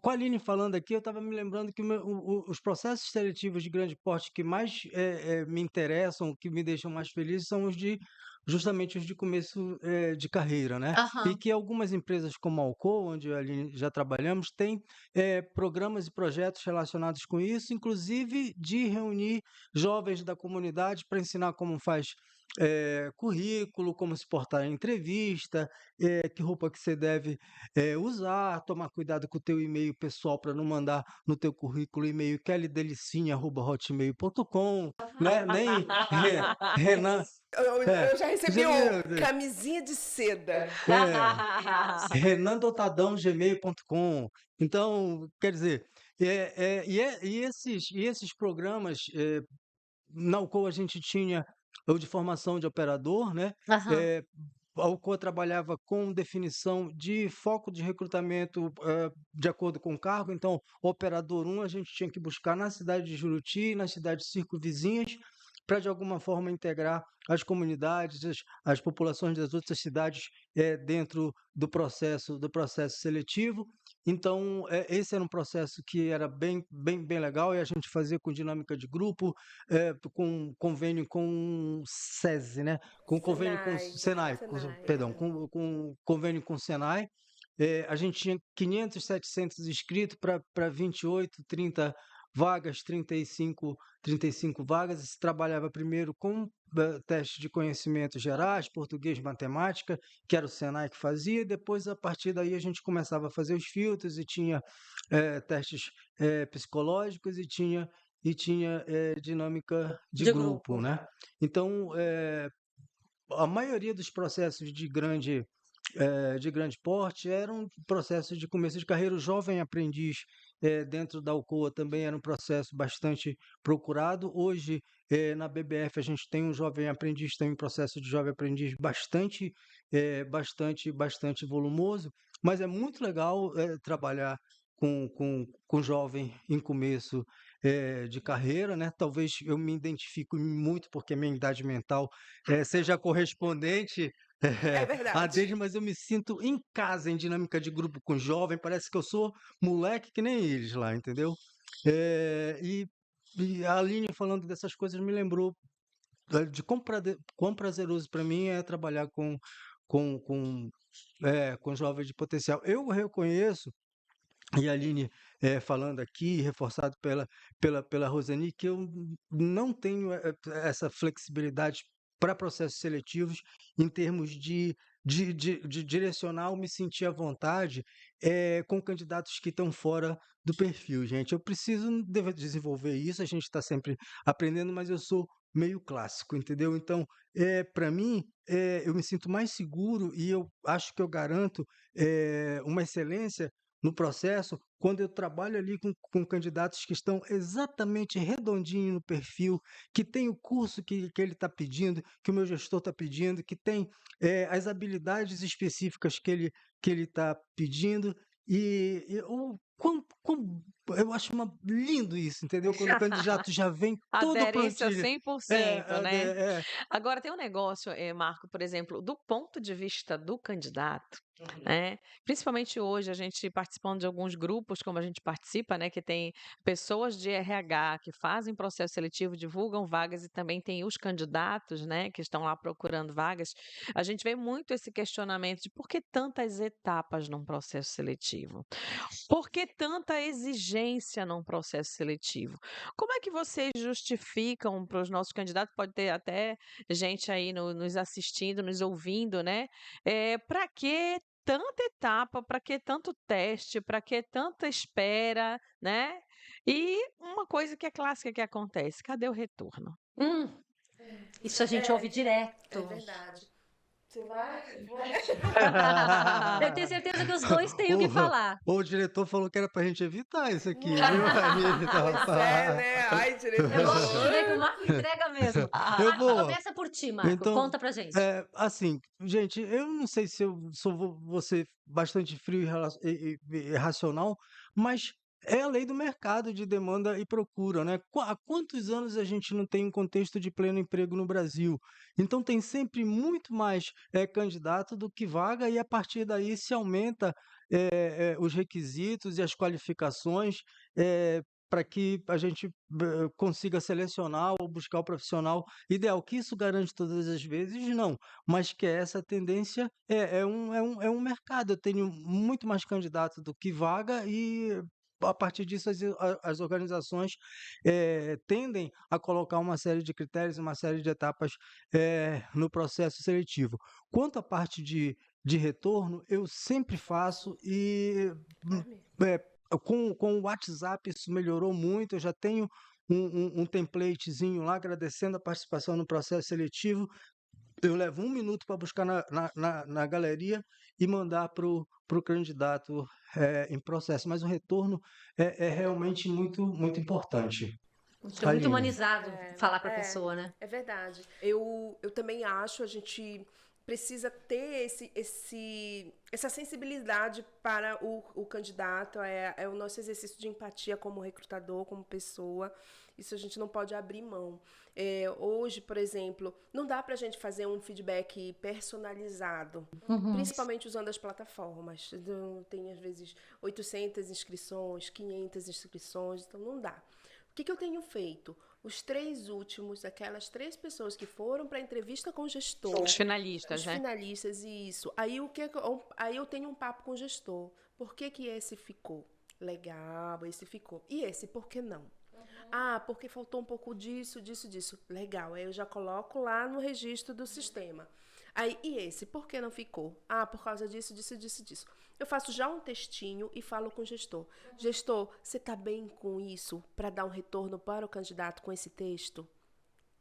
com a Aline falando aqui, eu estava me lembrando que os processos seletivos de grande porte que mais me interessam, que me deixam mais feliz, são justamente os de começo de carreira, né? E que algumas empresas como a Alcoa, onde a Aline já trabalhamos, têm programas e projetos relacionados com isso, inclusive de reunir jovens da comunidade para ensinar como faz currículo, como se portar em entrevista, que roupa que você deve usar, tomar cuidado com o teu e-mail pessoal para não mandar no teu currículo e-mail kellydelicinha@hotmail.com, né? Nem Renan. Eu já recebi camisinha de seda. renandotadão@gmail.com. Então, quer dizer, esses programas, na Alcoa a gente tinha o de formação de operador, né? A Alcoa trabalhava com definição de foco de recrutamento de acordo com o cargo. Então, operador 1 a gente tinha que buscar na cidade de Juruti, nas cidades circunvizinhas, para de alguma forma integrar as comunidades, as populações das outras cidades dentro do processo seletivo. Então, esse era um processo que era bem legal e a gente fazia com dinâmica de grupo, com convênio com o SESI, né? Com convênio com o Senai, perdão, com convênio com o Senai. A gente tinha 500, 700 inscritos para 28, 30 vagas, 35 vagas, se trabalhava primeiro com teste de conhecimentos gerais, português, matemática, que era o Senai que fazia, e depois, a partir daí, a gente começava a fazer os filtros e tinha testes psicológicos e tinha dinâmica de De grupo, grupo. né? Então, a maioria dos processos de grande porte eram processos de começo de carreira. O jovem aprendiz dentro da Alcoa também era um processo bastante procurado. Hoje, na BBF, a gente tem um jovem aprendiz, tem um processo de jovem aprendiz bastante volumoso, mas é muito legal trabalhar com jovem em começo de carreira, né? Talvez eu me identifique muito porque a minha idade mental seja correspondente É a verdade. deles, mas eu me sinto em casa em dinâmica de grupo com jovem, parece que eu sou moleque que nem eles lá, entendeu? E a Aline falando dessas coisas me lembrou de quão prazeroso para mim é trabalhar com, com, com jovens de potencial. Eu reconheço, e a Aline falando aqui, reforçado pela Rosani, que eu não tenho essa flexibilidade para processos seletivos em termos de direcionar ou me sentir à vontade com candidatos que estão fora do perfil, gente. Eu preciso desenvolver isso, a gente está sempre aprendendo, mas eu sou meio clássico, entendeu? Então, para mim, eu me sinto mais seguro e eu acho que eu garanto uma excelência no processo, quando eu trabalho ali com candidatos que estão exatamente redondinho no perfil, que tem o curso que ele está pedindo, que o meu gestor está pedindo, que tem as habilidades específicas que ele está pedindo, eu acho lindo isso, entendeu? Quando o candidato já vem todo Aderência prontinho. 100%, né? Agora, tem um negócio, Marco, por exemplo, do ponto de vista do candidato, né? Principalmente hoje, a gente participando de alguns grupos, como a gente participa, né? Que tem pessoas de RH que fazem processo seletivo, divulgam vagas e também tem os candidatos, né? Que estão lá procurando vagas. A gente vê muito esse questionamento de por que tantas etapas num processo seletivo? Por que tanta exigência num processo seletivo? Como é que vocês justificam para os nossos candidatos? Pode ter até gente aí nos assistindo, nos ouvindo, né? Para que tanta etapa, para que tanto teste, para que tanta espera, né? E uma coisa que é clássica que acontece, cadê o retorno? Isso a gente ouve É direto. verdade. Você vai? Eu tenho certeza que os dois têm o que falar. O diretor falou que era pra gente evitar isso aqui, viu, Aline? Pois é, né? Ai, diretor. Eu gosto de ver que o Marco entrega mesmo. Eu Marco, vou. começa por ti, Marco. Então, Conta pra gente. assim, gente, eu não sei se eu vou ser bastante frio e racional, mas é a lei do mercado de demanda e procura, né? Há quantos anos a gente não tem um contexto de pleno emprego no Brasil? Então tem sempre muito mais candidato do que vaga e a partir daí se aumenta os requisitos e as qualificações para que a gente consiga selecionar ou buscar o profissional ideal. Que isso garante todas as vezes? Não, mas que essa tendência é um mercado. Eu tenho muito mais candidato do que vaga e a partir disso as organizações tendem a colocar uma série de critérios, uma série de etapas no processo seletivo. Quanto à parte de retorno, eu sempre faço e com o WhatsApp isso melhorou muito. Eu já tenho um templatezinho lá agradecendo a participação no processo seletivo. Eu levo 1 minuto para buscar na galeria e mandar para o candidato em processo. Mas o retorno é realmente muito importante. É muito humanizado falar pra É. pessoa, né? É verdade. Eu também acho, a gente precisa ter essa sensibilidade para o candidato, é o nosso exercício de empatia como recrutador, como pessoa. Isso a gente não pode abrir mão. Hoje, por exemplo, não dá para a gente fazer um feedback personalizado, principalmente usando as plataformas. Então, tem, às vezes, 800 inscrições, 500 inscrições, então não dá. O que eu tenho feito? Os 3 últimos, aquelas 3 pessoas que foram para a entrevista com o gestor. Os finalistas, Os né? finalistas, isso. Aí eu tenho um papo com o gestor. Por que esse ficou? Legal, esse ficou. E esse, por que não? Ah, porque faltou um pouco disso, disso, disso. Legal, aí eu já coloco lá no registro do sistema. Aí, e esse, por que não ficou? Ah, por causa disso, disso, disso, disso. Eu faço já um textinho e falo com o gestor. Gestor, você está bem com isso para dar um retorno para o candidato com esse texto?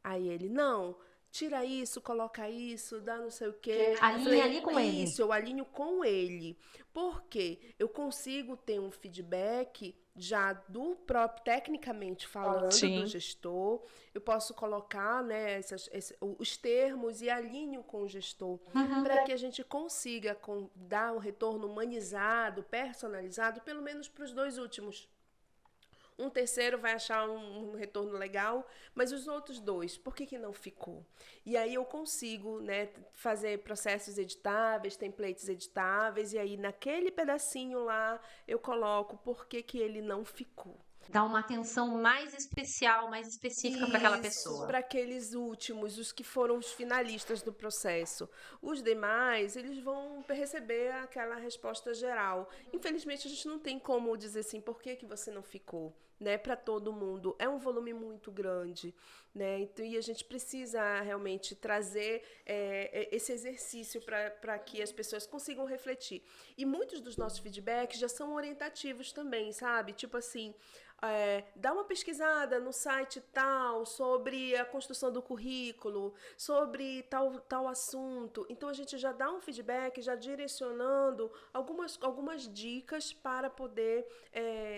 Aí ele, não, tira isso, coloca isso, dá não sei o quê. Eu Alinha falei, ali com ele. isso, eu alinho com ele. Porque eu consigo ter um feedback já do próprio, tecnicamente falando, do Sim. gestor. Eu posso colocar, né, os termos e alinho com o gestor para que a gente consiga dar um retorno humanizado, personalizado, pelo menos para os dois últimos. Um terceiro vai achar um retorno legal, mas os outros dois, por que não ficou? E aí eu consigo, né, fazer processos editáveis, templates editáveis, e aí naquele pedacinho lá eu coloco por que ele não ficou. Dá uma atenção mais especial, mais específica para aquela pessoa. Para aqueles últimos, os que foram os finalistas do processo. Os demais, eles vão receber aquela resposta geral. Infelizmente, a gente não tem como dizer assim, por que você não ficou? Né, para todo mundo. É um volume muito grande, né? Então, e a gente precisa realmente trazer esse exercício para que as pessoas consigam refletir. E muitos dos nossos feedbacks já são orientativos também, sabe? Tipo assim, dá uma pesquisada no site tal sobre a construção do currículo, sobre tal assunto. Então, a gente já dá um feedback, já direcionando algumas dicas para poder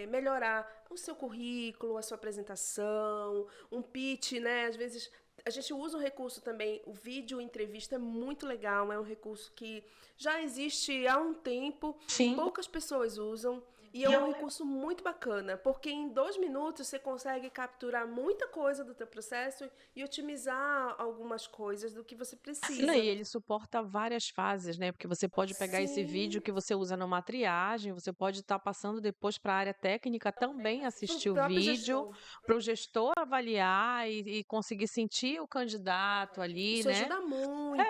melhorar o seu currículo, a sua apresentação, um pitch, né? Às vezes a gente usa um recurso também, o vídeo entrevista é muito legal, é um recurso que já existe há um tempo, Sim. poucas pessoas usam. E é um recurso muito bacana, porque em 2 minutos você consegue capturar muita coisa do teu processo e otimizar algumas coisas do que você precisa. Não, e ele suporta várias fases, né? Porque você pode pegar esse vídeo que você usa numa triagem, você pode estar passando depois para a área técnica também assistir o vídeo, para o gestor avaliar e conseguir sentir o candidato ali, Isso né? ajuda muito,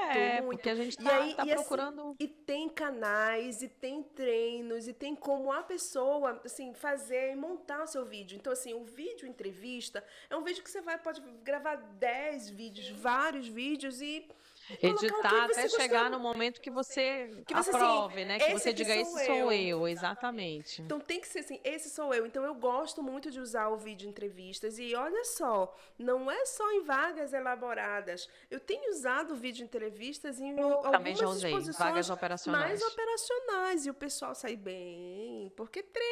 muito. Porque a gente E aí, tá e assim, procurando. e tem canais, e tem treinos, e tem como a pessoa, assim, fazer e montar o seu vídeo. Então, assim, o vídeo entrevista é um vídeo que você pode gravar 10 vídeos, vários vídeos e colocar o Editar que até você chegar gostou. no momento que você Que você, aprove, assim, né? Que esse você aqui diga, sou esse sou eu. eu, exatamente. Então tem que ser assim, esse sou eu. Então eu gosto muito de usar o vídeo entrevistas. E olha só, não é só em vagas elaboradas. Eu tenho usado o vídeo entrevistas em Também já algumas usei, vagas disposições mais operacionais. operacionais. E o pessoal sai bem, porque treina.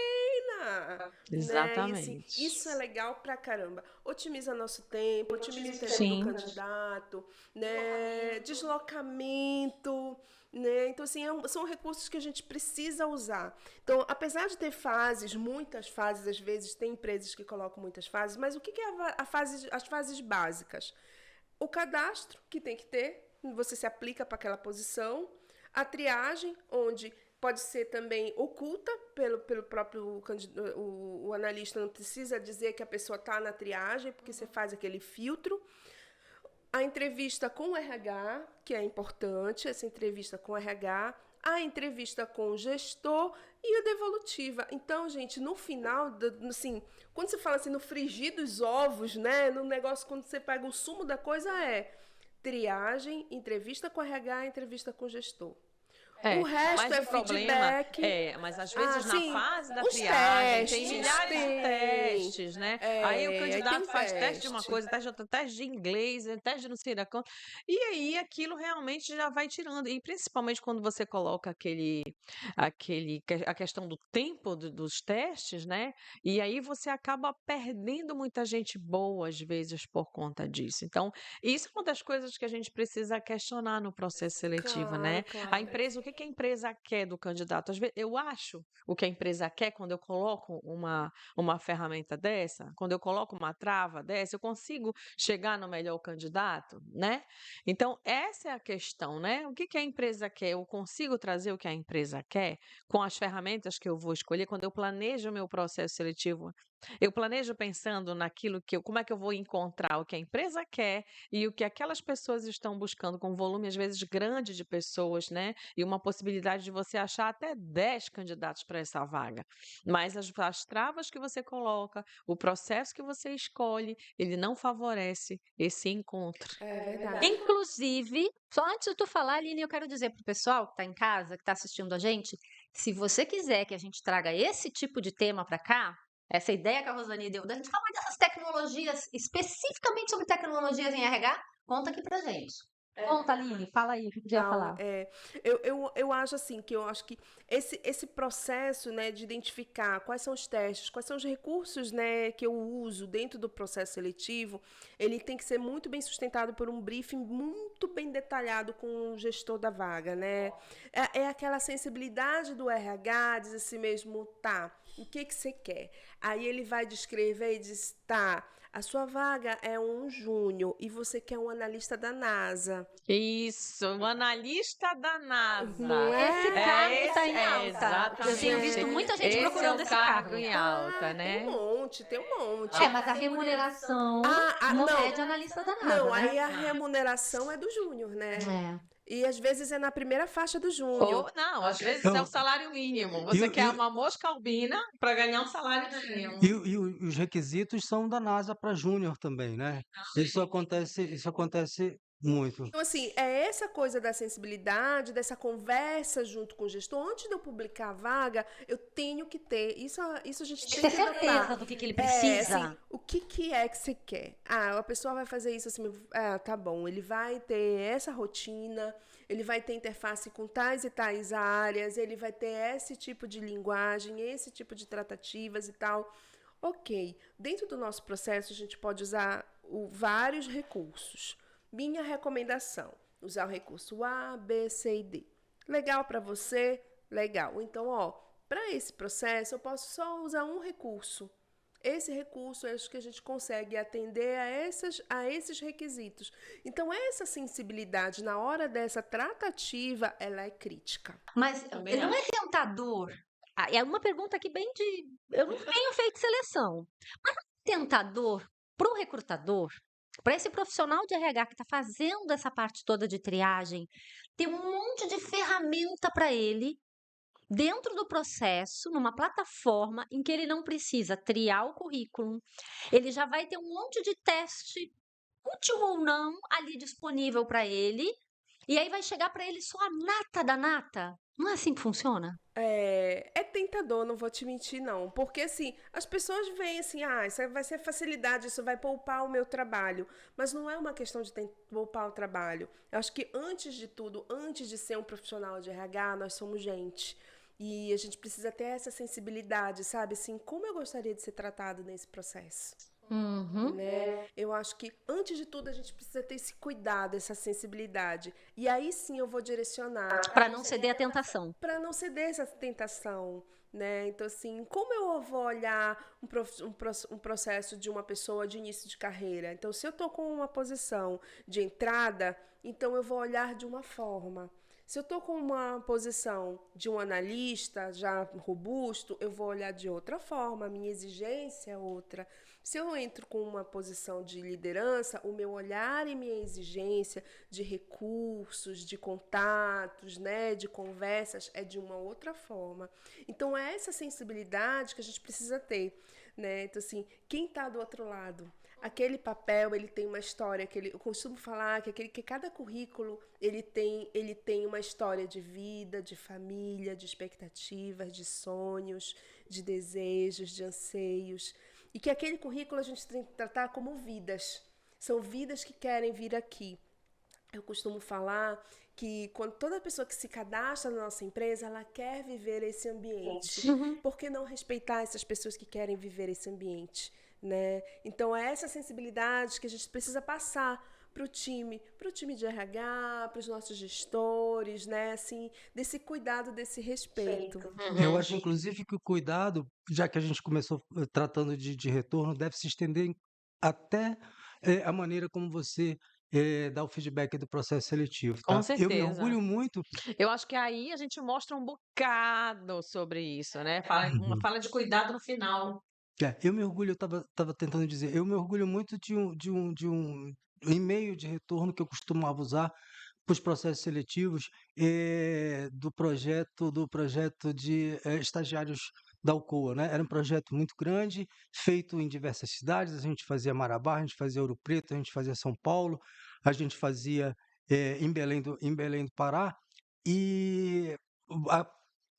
Né? E assim, Exatamente. isso é legal pra caramba. Otimiza nosso tempo, otimiza o tempo Sim. do candidato, né? Deslocamento. Né? Então, assim, são recursos que a gente precisa usar. Então, apesar de ter fases, muitas fases, às vezes tem empresas que colocam muitas fases, mas o que é as fases básicas? O cadastro, que tem que ter, você se aplica para aquela posição. A triagem, onde pode ser também oculta pelo próprio o analista, não precisa dizer que a pessoa está na triagem, porque você faz aquele filtro. A entrevista com o RH, que é importante, essa entrevista com o RH, a entrevista com o gestor e a devolutiva. Então, gente, no final, assim, quando você fala assim, no frigir dos ovos, né, no negócio, quando você pega o sumo da coisa, é triagem, entrevista com o RH, entrevista com o gestor. O resto mas é o problema feedback. mas às vezes na sim, fase da os triagem tem testes, milhares de testes, né? Aí o aí tem candidato faz teste de uma teste. coisa, teste de outra, teste de inglês, teste de não sei da conta. E aí aquilo realmente já vai tirando. E principalmente quando você coloca a questão do tempo dos testes, né? E aí você acaba perdendo muita gente boa, às vezes, por conta disso. Então, isso é uma das coisas que a gente precisa questionar no processo seletivo, né? Claro, A empresa, o que a empresa quer do candidato? Às vezes, eu acho o que a empresa quer quando eu coloco uma ferramenta dessa, quando eu coloco uma trava dessa, eu consigo chegar no melhor candidato, né? Então, essa é a questão, né? O que a empresa quer? Eu consigo trazer o que a empresa quer com as ferramentas que eu vou escolher quando eu planejo o meu processo seletivo Eu planejo pensando naquilo como é que eu vou encontrar o que a empresa quer e o que aquelas pessoas estão buscando, com um volume às vezes grande de pessoas, né? E uma possibilidade de você achar até 10 candidatos para essa vaga. Mas as travas que você coloca, o processo que você escolhe, ele não favorece esse encontro. É verdade. Inclusive, só antes de tu falar, Aline, eu quero dizer pro pessoal que tá em casa, que tá assistindo a gente, se você quiser que a gente traga esse tipo de tema para cá, essa ideia que a Rosane deu, da gente falar dessas tecnologias, especificamente sobre tecnologias em RH, conta aqui pra gente. Conta, Aline, fala aí o que podia Não, falar. eu acho assim, que eu acho que esse processo, né, de identificar quais são os testes, quais são os recursos, né, que eu uso dentro do processo seletivo, ele tem que ser muito bem sustentado por um briefing muito bem detalhado com o gestor da vaga, né? É aquela sensibilidade do RH, diz assim mesmo, tá, o que você quer? Aí ele vai descrever e diz, tá, a sua vaga é um júnior e você quer um analista da NASA. Isso, o analista da NASA. Não é? Esse cargo tá em É, alta. exatamente. Eu tenho visto muita gente Esse procurando é o esse cargo. em alta, né? Tem um monte. Mas a remuneração não é de analista da NASA, Não, né? aí a remuneração é do júnior, né? É. E às vezes é na primeira faixa do júnior. Ou não, às vezes Não. é o salário mínimo. E Você o- quer e o- uma mosca albina para ganhar um salário mínimo. Os requisitos são da NASA para júnior também, né? Isso acontece muito. Então, assim, é essa coisa da sensibilidade, dessa conversa junto com o gestor. Antes de eu publicar a vaga, eu tenho que ter. Isso a gente tem Ter que certeza notar. do que ele É, precisa. assim, o que é que você quer? Ah, a pessoa vai fazer isso assim, tá bom. Ele vai ter essa rotina, ele vai ter interface com tais e tais áreas, ele vai ter esse tipo de linguagem, esse tipo de tratativas e tal. Ok. Dentro do nosso processo, a gente pode usar vários recursos. Minha recomendação, usar o recurso A, B, C e D. Legal para você? Legal. Então, para esse processo, eu posso só usar um recurso. Esse recurso é o que a gente consegue atender a esses requisitos. Então, essa sensibilidade na hora dessa tratativa, ela é crítica. Mas Também não é acho. tentador? É uma pergunta aqui bem de... Eu não tenho feito seleção. Mas não é tentador para o recrutador, para esse profissional de RH que está fazendo essa parte toda de triagem, ter um monte de ferramenta para ele dentro do processo, numa plataforma em que ele não precisa triar o currículo, ele já vai ter um monte de teste, útil ou não, ali disponível para ele, e aí vai chegar para ele só a nata da nata. Não é assim que funciona? É tentador, não vou te mentir, não. Porque, assim, as pessoas veem assim, isso vai ser facilidade, isso vai poupar o meu trabalho. Mas não é uma questão de poupar o trabalho. Eu acho que, antes de tudo, antes de ser um profissional de RH, nós somos gente. E a gente precisa ter essa sensibilidade, sabe? Assim, como eu gostaria de ser tratado nesse processo. Né? Eu acho que, antes de tudo, a gente precisa ter esse cuidado, essa sensibilidade. E aí sim eu vou direcionar. Para não ceder à tentação. Para não ceder essa tentação. Né? Então, assim, como eu vou olhar um processo de uma pessoa de início de carreira? Então, se eu estou com uma posição de entrada, então eu vou olhar de uma forma. Se eu estou com uma posição de um analista já robusto, eu vou olhar de outra forma, a minha exigência é outra. Se eu entro com uma posição de liderança, o meu olhar e minha exigência de recursos, de contatos, né, de conversas é de uma outra forma. Então, é essa sensibilidade que a gente precisa ter, né? Então, assim, quem está do outro lado? Aquele papel, ele tem uma história, eu costumo falar que cada currículo, ele tem uma história de vida, de família, de expectativas, de sonhos, de desejos, de anseios. E que aquele currículo a gente tem que tratar como vidas. São vidas que querem vir aqui. Eu costumo falar que quando toda pessoa que se cadastra na nossa empresa, ela quer viver esse ambiente. Por que não respeitar essas pessoas que querem viver esse ambiente? Né? Então, é essa sensibilidade que a gente precisa passar para o time de RH, para os nossos gestores, né? Assim, desse cuidado, desse respeito. Eu acho, inclusive, que o cuidado, já que a gente começou tratando de retorno, deve se estender até a maneira como você dá o feedback do processo seletivo, Com tá? Eu me certeza. orgulho muito. Eu acho que aí a gente mostra um bocado sobre isso, né? Fala de cuidado no final. Eu me orgulho, eu estava tentando dizer, eu me orgulho muito de um e-mail de retorno que eu costumava usar para os processos seletivos, do projeto de estagiários da Alcoa, né? Era um projeto muito grande, feito em diversas cidades. A gente fazia Marabá, a gente fazia Ouro Preto, a gente fazia São Paulo, a gente fazia em Belém do Pará. E a-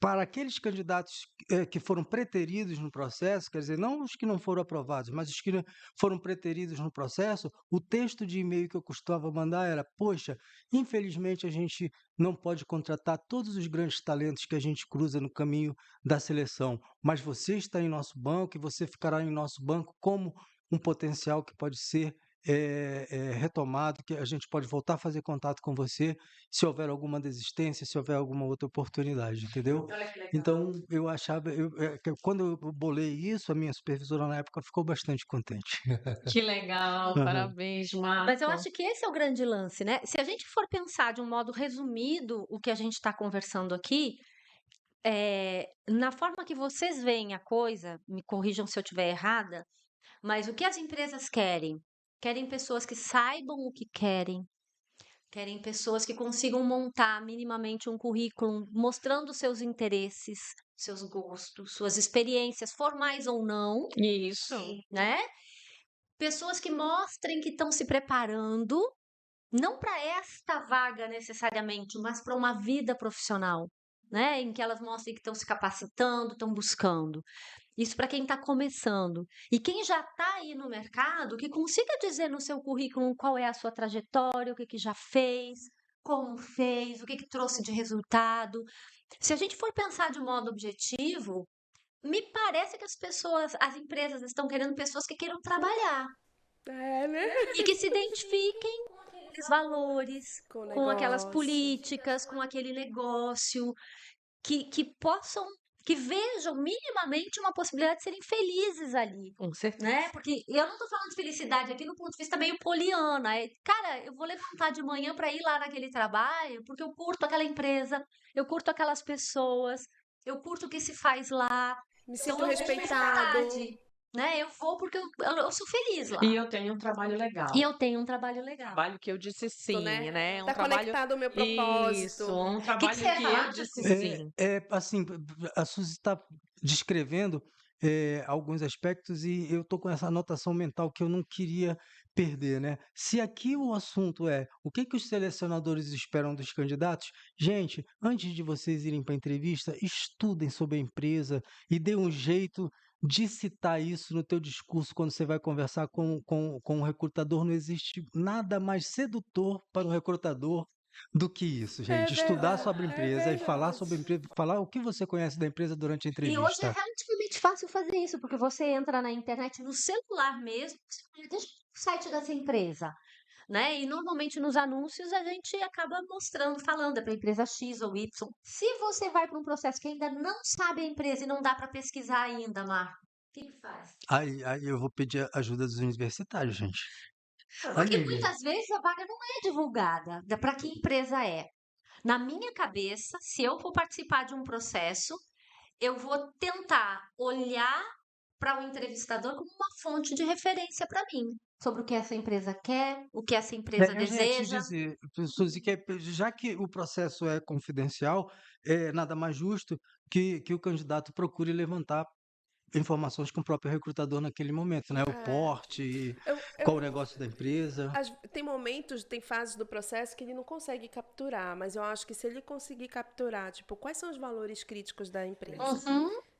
para aqueles candidatos que foram preteridos no processo, quer dizer, não os que não foram aprovados, mas os que foram preteridos no processo, o texto de e-mail que eu costumava mandar era: poxa, infelizmente a gente não pode contratar todos os grandes talentos que a gente cruza no caminho da seleção, mas você está em nosso banco e você ficará em nosso banco como um potencial que pode ser retomado, que a gente pode voltar a fazer contato com você se houver alguma desistência, se houver alguma outra oportunidade, entendeu? Olha que legal. Então, eu achava, quando eu bolei isso, a minha supervisora na época ficou bastante contente. Que legal, Aham. parabéns, Mas eu Marco. acho que esse é o grande lance, né? Se a gente for pensar de um modo resumido o que a gente está conversando aqui, na forma que vocês veem a coisa, me corrijam se eu estiver errada, mas o que as empresas querem? Querem pessoas que saibam o que querem pessoas que consigam montar minimamente um currículo mostrando seus interesses, seus gostos, suas experiências, formais ou não, Isso. né? Pessoas que mostrem que estão se preparando, não para esta vaga necessariamente, mas para uma vida profissional, né? Em que elas mostrem que estão se capacitando, estão buscando. Isso para quem está começando. E quem já está aí no mercado, que consiga dizer no seu currículo qual é a sua trajetória, o que já fez, como fez, o que trouxe de resultado. Se a gente for pensar de modo objetivo, me parece que as empresas estão querendo pessoas que queiram trabalhar Né? e que se identifiquem com aqueles valores, Com o com aquelas negócio. políticas, com aquele negócio, que possam, que vejam minimamente uma possibilidade de serem felizes ali. Com certeza. Né? Porque eu não tô falando de felicidade aqui no ponto de vista meio poliana. Cara, eu vou levantar de manhã para ir lá naquele trabalho porque eu curto aquela empresa, eu curto aquelas pessoas, eu curto o que se faz lá. Me Então sinto eu tenho respeitado. vontade, né? Eu vou porque eu sou feliz lá. E eu tenho um trabalho legal. E eu tenho um trabalho legal. Trabalho que eu disse sim, né? né? Um Tá trabalho. conectado ao meu propósito. Isso, um Que trabalho você ia que falar? eu disse sim. Assim, a Suzy está descrevendo alguns aspectos e eu estou com essa anotação mental que eu não queria perder, né? Se aqui o assunto é o que os selecionadores esperam dos candidatos, gente, antes de vocês irem para a entrevista, estudem sobre a empresa e dê um jeito de citar isso no teu discurso quando você vai conversar com o recrutador. Não existe nada mais sedutor para o recrutador do que isso, gente. Estudar verdade, sobre a é empresa e falar verdade. sobre a empresa, falar o que você conhece da empresa durante a E hoje é entrevista. relativamente fácil fazer isso, porque você entra na internet, no celular mesmo, você fala, deixa eu ver o site dessa empresa, né? E normalmente nos anúncios a gente acaba mostrando, falando é para a empresa X ou Y. Se você vai para um processo que ainda não sabe a empresa e não dá para pesquisar ainda, Marco, o que faz? Aí eu vou pedir a ajuda dos universitários, gente. Porque Aí, muitas vezes a vaga não é divulgada, para que empresa é. Na minha cabeça, se eu for participar de um processo, eu vou tentar olhar para o entrevistador como uma fonte de referência para mim, sobre o que essa empresa quer, o que essa empresa eu já ia te deseja. dizer, Suzy, que já que o processo é confidencial, é nada mais justo que o candidato procure levantar informações com o próprio recrutador naquele momento, né? O porte, qual o negócio da empresa. Tem momentos, tem fases do processo que ele não consegue capturar, mas eu acho que se ele conseguir capturar, tipo, quais são os valores críticos da empresa?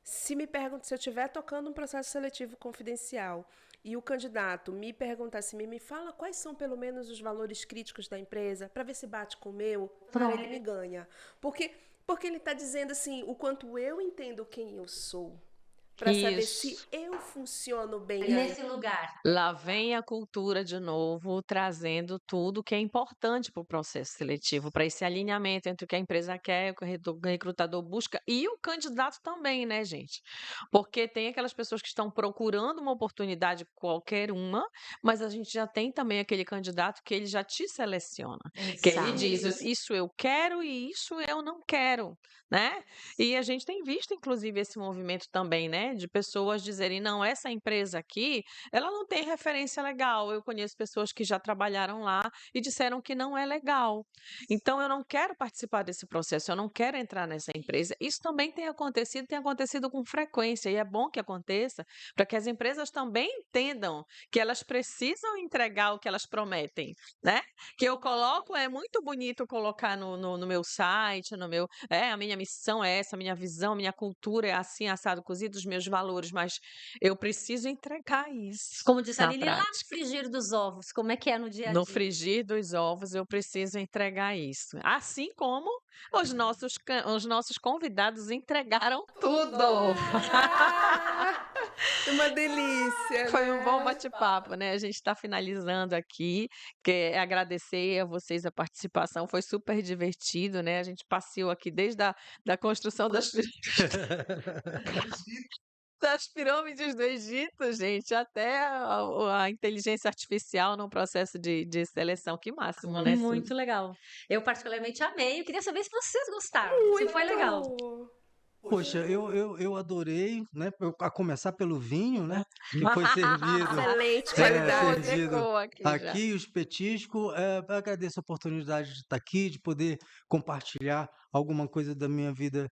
Se me perguntam, se eu estiver tocando um processo seletivo confidencial e o candidato me perguntar assim, me fala quais são pelo menos os valores críticos da empresa, para ver se bate com o meu, para ele me ganha. Porque ele está dizendo assim, o quanto eu entendo quem eu sou. Para saber se eu funciono bem nesse lugar. Lá vem a cultura de novo, trazendo tudo que é importante para o processo seletivo, para esse alinhamento entre o que a empresa quer, o que o recrutador busca e o candidato também, né, gente? Porque tem aquelas pessoas que estão procurando uma oportunidade, qualquer uma, mas a gente já tem também aquele candidato que ele já te seleciona, que ele diz, isso eu quero e isso eu não quero, né? E a gente tem visto, inclusive, esse movimento também, né? né? De pessoas dizerem, não, essa empresa aqui, ela não tem referência legal. Eu conheço pessoas que já trabalharam lá e disseram que não é legal. Então, eu não quero participar desse processo, eu não quero entrar nessa empresa. Isso também tem acontecido com frequência, e é bom que aconteça, para que as empresas também entendam que elas precisam entregar o que elas prometem, né? Que eu coloco, é muito bonito colocar no meu site, a minha missão é essa, a minha visão, a minha cultura é assim, assado, cozido, os meus valores, mas eu preciso entregar isso Como disse a na Lili, lá no prática. frigir dos ovos, como é que é no dia a No dia? frigir dos ovos, eu preciso entregar isso. Assim como os nossos convidados entregaram tudo. Ah, uma delícia, Foi um bom né? bate-papo, né? A gente está finalizando aqui. Agradecer a vocês a participação, foi super divertido, né? A gente passeou aqui desde da construção das pirâmides do Egito, gente, até a inteligência artificial no processo de seleção. Que máximo, né, Suzy? Muito legal. Eu particularmente amei. Eu queria saber se vocês gostaram, se foi legal. Muito. Poxa, eu adorei, né? A começar pelo vinho, né? Que foi servido. Excelente É, qualidade. servido Secou aqui já. aqui, os petiscos. Agradeço a oportunidade de estar aqui, de poder compartilhar alguma coisa da minha vida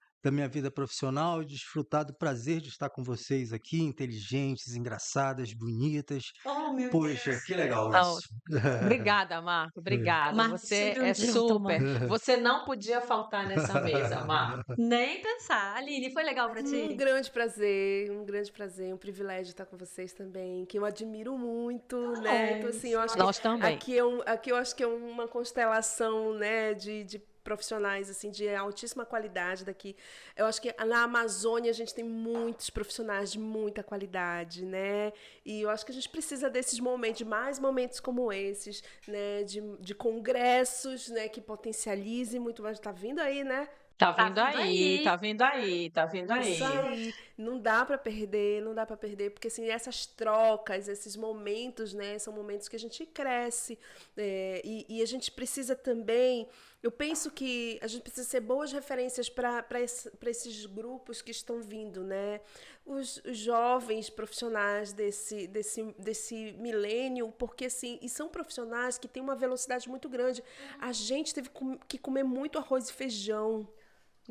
profissional, de desfrutar do prazer de estar com vocês aqui, inteligentes, engraçadas, bonitas. Oh, meu Poxa, Deus. que legal Não, isso. Obrigada, Marco, obrigada. Marco, Você sempre um é gentleman. super. Você não podia faltar nessa mesa, Marco. Nem pensar. Aline, foi legal pra Um ti? grande prazer, um privilégio estar com vocês também, que eu admiro muito, né? Então, assim, eu acho que Nós também. aqui eu acho que é uma constelação, né, de profissionais, assim, de altíssima qualidade daqui. Eu acho que na Amazônia a gente tem muitos profissionais de muita qualidade, né? E eu acho que a gente precisa desses momentos, de mais momentos como esses, né? De congressos, né? Que potencialize muito mais. Tá vindo aí, né? Tá Tá vindo vindo aí, aí. tá vindo aí, tá vindo Isso aí. aí, não dá pra perder, porque assim, essas trocas, esses momentos, né, são momentos que a gente cresce, e a gente precisa também, eu penso que a gente precisa ser boas referências para esses grupos que estão vindo, né, os jovens profissionais desse milênio, porque assim, e são profissionais que têm uma velocidade muito grande, a gente teve que comer muito arroz e feijão.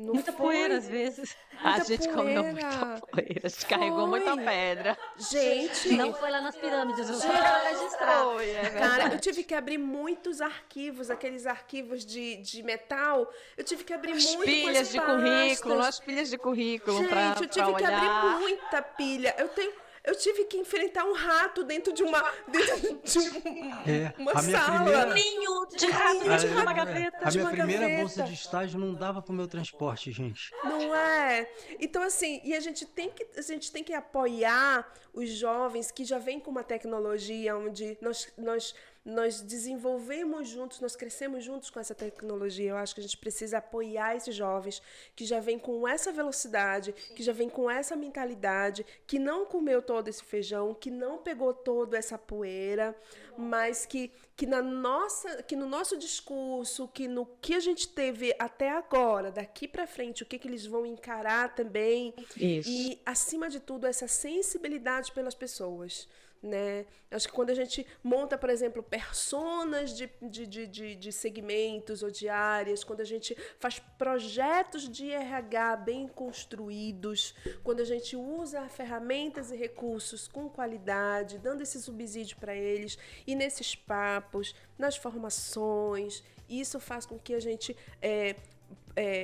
Não Muita foi? poeira às vezes. A Muita gente comeu poeira. muita poeira, a gente carregou muita Foi. pedra. Gente, Não foi lá nas pirâmides, eu só quero registrar. Foi, é cara, verdade. eu tive que abrir muitos arquivos, aqueles arquivos de metal. Eu tive que abrir As muito com pilhas as de currículo, pastas. as pilhas de currículo Gente, pra eu tive que olhar. abrir muita pilha. Eu tive que enfrentar um rato dentro de uma A minha sala. primeira- Ninho de rato Ninho dentro de de rato. uma gaveta. A de minha uma primeira gaveta. bolsa de estágio não dava para o meu transporte, gente. Não é? Então, assim, e a gente tem que apoiar os jovens que já vêm com uma tecnologia onde nós desenvolvemos juntos, nós crescemos juntos com essa tecnologia. Eu acho que a gente precisa apoiar esses jovens que já vêm com essa velocidade, que já vêm com essa mentalidade, que não comeu todo esse feijão, que não pegou toda essa poeira, mas que no nosso discurso, que no que a gente teve até agora, daqui para frente, o que eles vão encarar também. Isso. E, acima de tudo, essa sensibilidade pelas pessoas. Né? Acho que quando a gente monta, por exemplo, personas de segmentos ou de áreas, quando a gente faz projetos de RH bem construídos, quando a gente usa ferramentas e recursos com qualidade, dando esse subsídio para eles, e nesses papos, nas formações, isso faz com que a gente,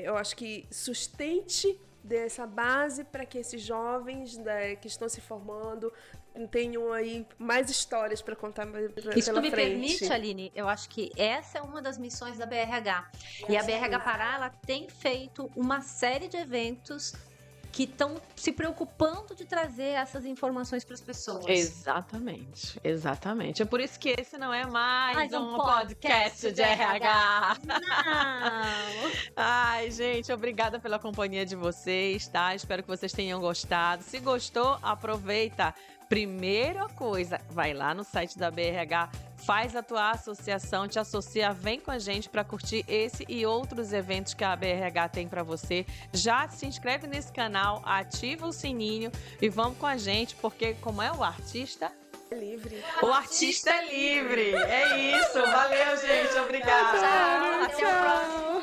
eu acho que sustente dessa base para que esses jovens, né, que estão se formando tenham aí mais histórias para contar pela frente. E se tu me permite, Aline, eu acho que essa é uma das missões da BRH. E a BRH Pará, ela tem feito uma série de eventos que estão se preocupando de trazer essas informações para as pessoas. Exatamente, exatamente. É por isso que esse não é mais um podcast podcast de RH. Não! Ai, gente, obrigada pela companhia de vocês, tá? Espero que vocês tenham gostado. Se gostou, aproveita. Primeira coisa, vai lá no site da BRH, Faz a tua associação, te associa, vem com a gente para curtir esse e outros eventos que a BRH tem para você. Já se inscreve nesse canal, ativa o sininho e vamos com a gente, porque como é o artista... Livre. O artista é livre. É isso. Valeu, gente. Obrigada. Tchau. Até o próximo.